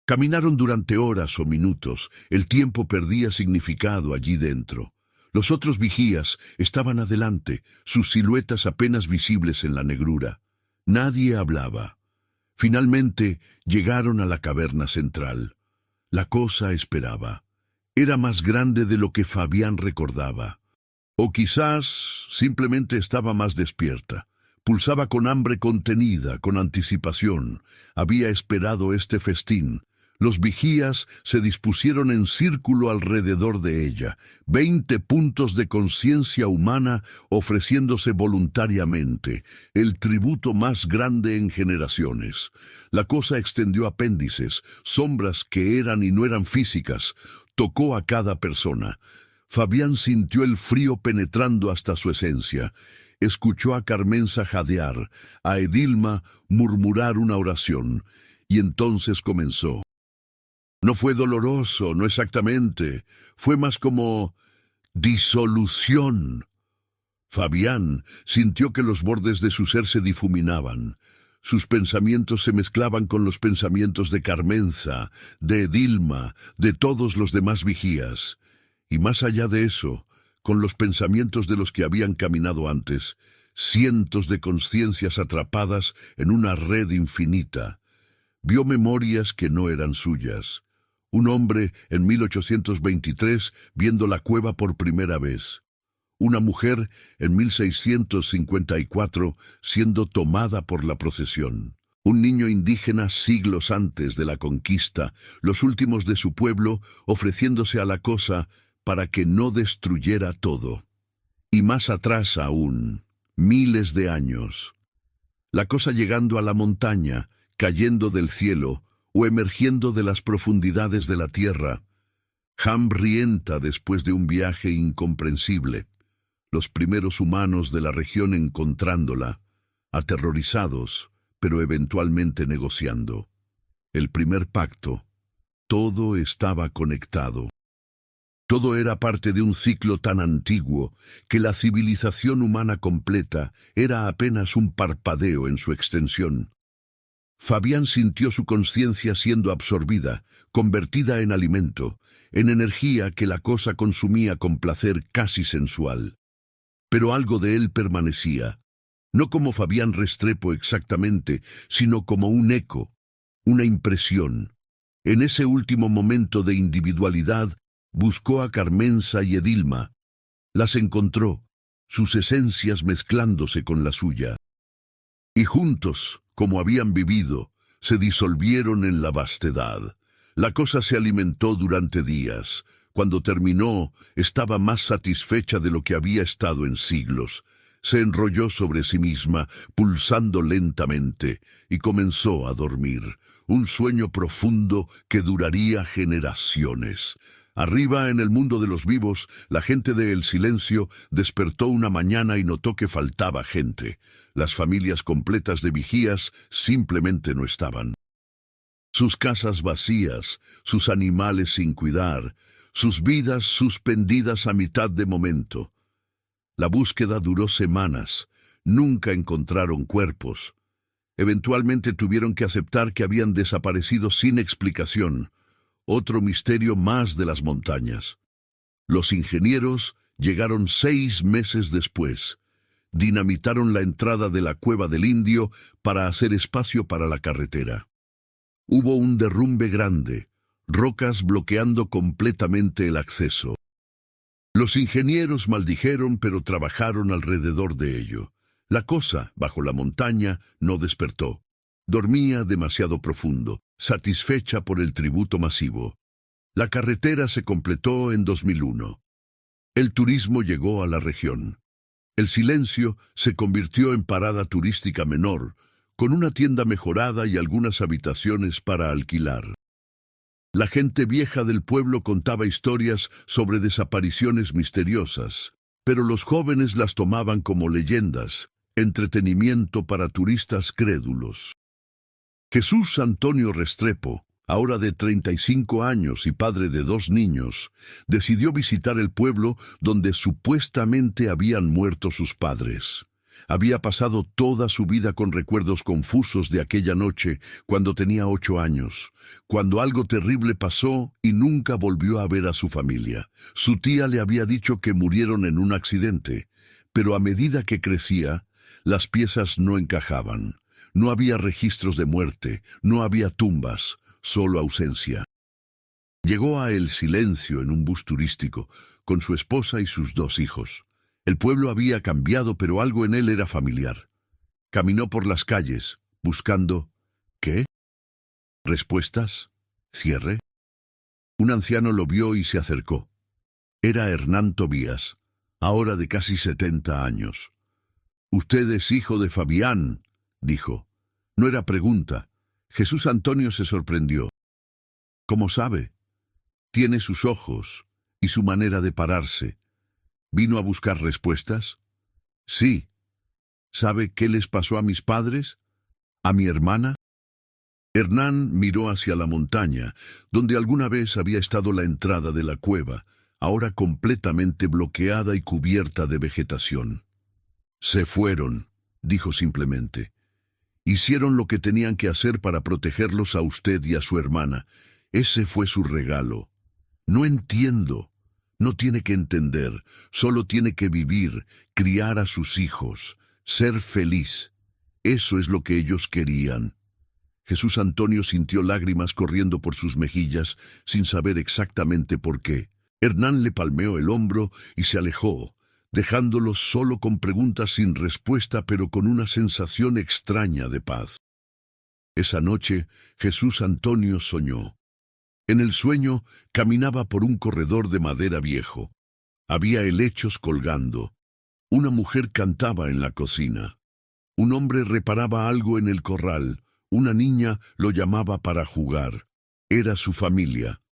Caminaron durante horas o minutos. El tiempo perdía significado allí dentro. Los otros vigías estaban adelante, sus siluetas apenas visibles en la negrura. Nadie hablaba. Finalmente llegaron a la caverna central. La cosa esperaba. Era más grande de lo que Fabián recordaba. O quizás simplemente estaba más despierta. Pulsaba con hambre contenida, con anticipación. Había esperado este festín. Los vigías se dispusieron en círculo alrededor de ella, 20 puntos de conciencia humana ofreciéndose voluntariamente, el tributo más grande en generaciones. La cosa extendió apéndices, sombras que eran y no eran físicas, tocó a cada persona. Fabián sintió el frío penetrando hasta su esencia. Escuchó a Carmenza jadear, a Edilma murmurar una oración, y entonces comenzó. No fue doloroso, no exactamente. Fue más como disolución. Fabián sintió que los bordes de su ser se difuminaban. Sus pensamientos se mezclaban con los pensamientos de Carmenza, de Edilma, de todos los demás vigías. Y más allá de eso, con los pensamientos de los que habían caminado antes, cientos de conciencias atrapadas en una red infinita. Vio memorias que no eran suyas. Un hombre en 1823 viendo la cueva por primera vez. Una mujer en 1654 siendo tomada por la procesión. Un niño indígena siglos antes de la conquista, los últimos de su pueblo ofreciéndose a la cosa para que no destruyera todo. Y más atrás aún, miles de años. La cosa llegando a la montaña, cayendo del cielo, o emergiendo de las profundidades de la tierra, hambrienta después de un viaje incomprensible, los primeros humanos de la región encontrándola, aterrorizados, pero eventualmente negociando. El primer pacto, todo estaba conectado. Todo era parte de un ciclo tan antiguo que la civilización humana completa era apenas un parpadeo en su extensión. Fabián sintió su conciencia siendo absorbida, convertida en alimento, en energía que la cosa consumía con placer casi sensual. Pero algo de él permanecía, no como Fabián Restrepo exactamente, sino como un eco, una impresión, En ese último momento de individualidad, buscó a Carmenza y Edilma. Las encontró, sus esencias mezclándose con la suya. Y juntos, como habían vivido, se disolvieron en la vastedad. La cosa se alimentó durante días. Cuando terminó, estaba más satisfecha de lo que había estado en siglos. Se enrolló sobre sí misma, pulsando lentamente, y comenzó a dormir. Un sueño profundo que duraría generaciones. Arriba, en el mundo de los vivos, la gente de El Silencio despertó una mañana y notó que faltaba gente. Las familias completas de vigías simplemente no estaban. Sus casas vacías, sus animales sin cuidar, sus vidas suspendidas a mitad de momento. La búsqueda duró semanas. Nunca encontraron cuerpos. Eventualmente tuvieron que aceptar que habían desaparecido sin explicación. Otro misterio más de las montañas. Los ingenieros llegaron 6 meses después. Dinamitaron la entrada de la cueva del Indio para hacer espacio para la carretera. Hubo un derrumbe grande, rocas bloqueando completamente el acceso. Los ingenieros maldijeron, pero trabajaron alrededor de ello. La cosa, bajo la montaña, no despertó. Dormía demasiado profundo, satisfecha por el tributo masivo. La carretera se completó en 2001. El turismo llegó a la región. El Silencio se convirtió en parada turística menor, con una tienda mejorada y algunas habitaciones para alquilar. La gente vieja del pueblo contaba historias sobre desapariciones misteriosas, pero los jóvenes las tomaban como leyendas, entretenimiento para turistas crédulos. Jesús Antonio Restrepo, ahora de 35 años y padre de 2 niños, decidió visitar el pueblo donde supuestamente habían muerto sus padres. Había pasado toda su vida con recuerdos confusos de aquella noche cuando tenía 8 años, cuando algo terrible pasó y nunca volvió a ver a su familia. Su tía le había dicho que murieron en un accidente, pero a medida que crecía, las piezas no encajaban. No había registros de muerte, no había tumbas, solo ausencia. Llegó a El Silencio en un bus turístico, con su esposa y sus 2 hijos. El pueblo había cambiado, pero algo en él era familiar. Caminó por las calles, buscando... ¿qué? ¿Respuestas? ¿Cierre? Un anciano lo vio y se acercó. Era Hernán Tobías, ahora de casi 70 años. «Usted es hijo de Fabián», dijo. No era pregunta. Jesús Antonio se sorprendió. «¿Cómo sabe?» «Tiene sus ojos y su manera de pararse. ¿Vino a buscar respuestas?» «Sí». «¿Sabe qué les pasó a mis padres? ¿A mi hermana?» Hernán miró hacia la montaña, donde alguna vez había estado la entrada de la cueva, ahora completamente bloqueada y cubierta de vegetación. «Se fueron», dijo simplemente. «Hicieron lo que tenían que hacer para protegerlos a usted y a su hermana. Ese fue su regalo. No entiendo». No tiene que entender, solo tiene que vivir, criar a sus hijos, ser feliz. Eso es lo que ellos querían. Jesús Antonio sintió lágrimas corriendo por sus mejillas, sin saber exactamente por qué. Hernán le palmeó el hombro y se alejó, dejándolo solo con preguntas sin respuesta, pero con una sensación extraña de paz. Esa noche, Jesús Antonio soñó. En el sueño, caminaba por un corredor de madera viejo. Había helechos colgando. Una mujer cantaba en la cocina. Un hombre reparaba algo en el corral. Una niña lo llamaba para jugar. Era su familia.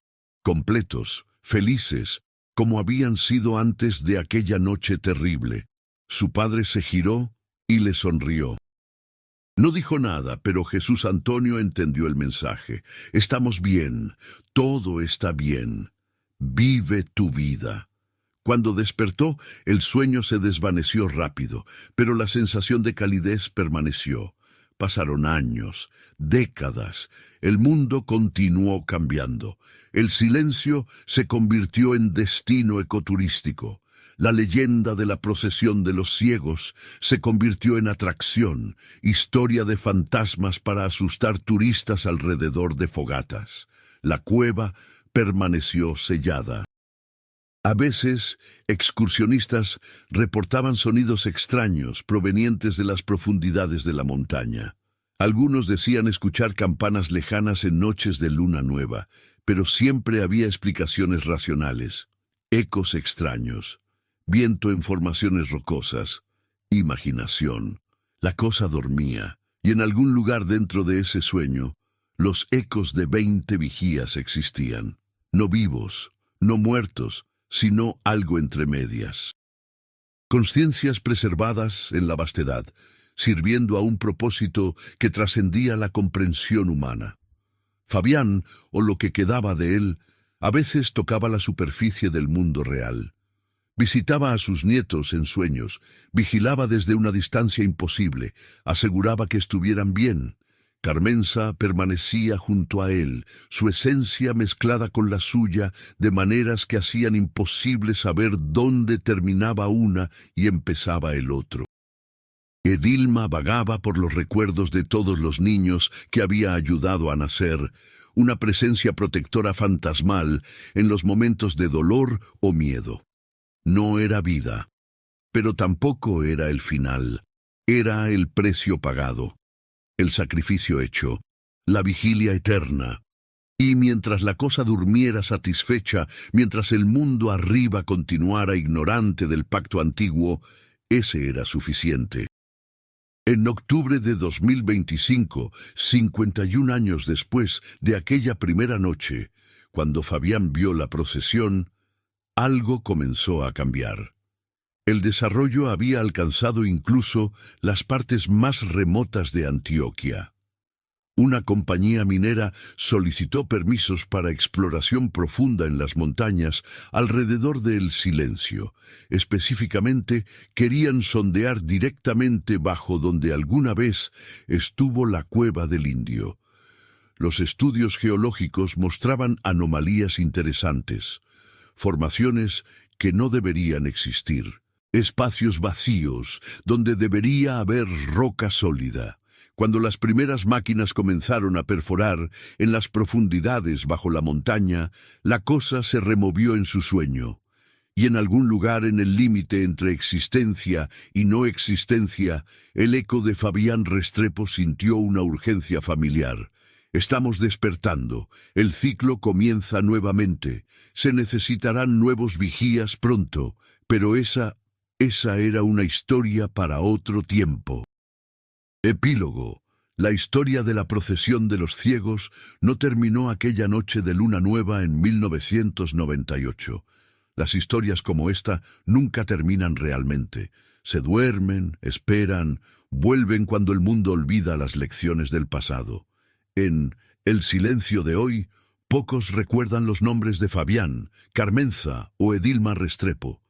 Completos, felices, como habían sido antes de aquella noche terrible. Su padre se giró y le sonrió. No dijo nada, pero Jesús Antonio entendió el mensaje. Estamos bien, todo está bien. Vive tu vida. Cuando despertó, el sueño se desvaneció rápido, pero la sensación de calidez permaneció. Pasaron años, décadas. El mundo continuó cambiando. El Silencio se convirtió en destino ecoturístico. La leyenda de la procesión de los ciegos se convirtió en atracción, historia de fantasmas para asustar turistas alrededor de fogatas. La cueva permaneció sellada. A veces, excursionistas reportaban sonidos extraños provenientes de las profundidades de la montaña. Algunos decían escuchar campanas lejanas en noches de luna nueva, pero siempre había explicaciones racionales. Ecos extraños, viento en formaciones rocosas, imaginación. La cosa dormía, y en algún lugar dentro de ese sueño, los ecos de 20 vigías existían. No vivos, no muertos, sino algo entre medias. Conciencias preservadas en la vastedad, sirviendo a un propósito que trascendía la comprensión humana. Fabián, o lo que quedaba de él, a veces tocaba la superficie del mundo real. Visitaba a sus nietos en sueños, vigilaba desde una distancia imposible, aseguraba que estuvieran bien. Carmenza permanecía junto a él, su esencia mezclada con la suya, de maneras que hacían imposible saber dónde terminaba una y empezaba el otro. Edilma vagaba por los recuerdos de todos los niños que había ayudado a nacer, una presencia protectora fantasmal en los momentos de dolor o miedo. No era vida, pero tampoco era el final. Era el precio pagado, el sacrificio hecho, la vigilia eterna. Y mientras la cosa durmiera satisfecha, mientras el mundo arriba continuara ignorante del pacto antiguo, ese era suficiente. En octubre de 2025, 51 años después de aquella primera noche, cuando Fabián vio la procesión, algo comenzó a cambiar. El desarrollo había alcanzado incluso las partes más remotas de Antioquia. Una compañía minera solicitó permisos para exploración profunda en las montañas alrededor de El Silencio. Específicamente, querían sondear directamente bajo donde alguna vez estuvo la Cueva del Indio. Los estudios geológicos mostraban anomalías interesantes, formaciones que no deberían existir, espacios vacíos donde debería haber roca sólida. Cuando las primeras máquinas comenzaron a perforar en las profundidades bajo la montaña, la cosa se removió en su sueño, y en algún lugar en el límite entre existencia y no existencia, el eco de Fabián Restrepo sintió una urgencia familiar. Estamos despertando, el ciclo comienza nuevamente, se necesitarán nuevos vigías pronto, pero esa era una historia para otro tiempo. Epílogo. La historia de la procesión de los ciegos no terminó aquella noche de luna nueva en 1998. Las historias como esta nunca terminan realmente. Se duermen, esperan, vuelven cuando el mundo olvida las lecciones del pasado. En El Silencio de hoy, pocos recuerdan los nombres de Fabián, Carmenza o Edilma Restrepo.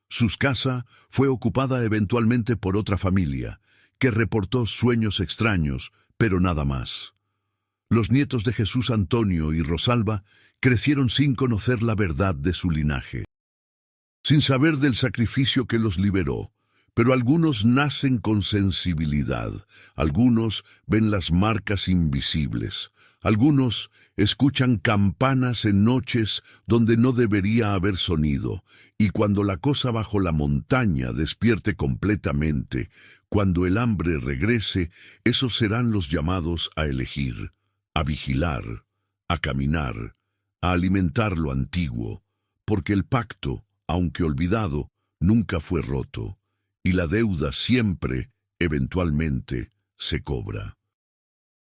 Su casa fue ocupada eventualmente por otra familia, que reportó sueños extraños, pero nada más. Los nietos de Jesús Antonio y Rosalba crecieron sin conocer la verdad de su linaje, sin saber del sacrificio que los liberó, pero algunos nacen con sensibilidad, algunos ven las marcas invisibles, algunos escuchan campanas en noches donde no debería haber sonido, y cuando la cosa bajo la montaña despierte completamente, cuando el hambre regrese, esos serán los llamados a elegir, a vigilar, a caminar, a alimentar lo antiguo, porque el pacto, aunque olvidado, nunca fue roto, y la deuda siempre, eventualmente, se cobra.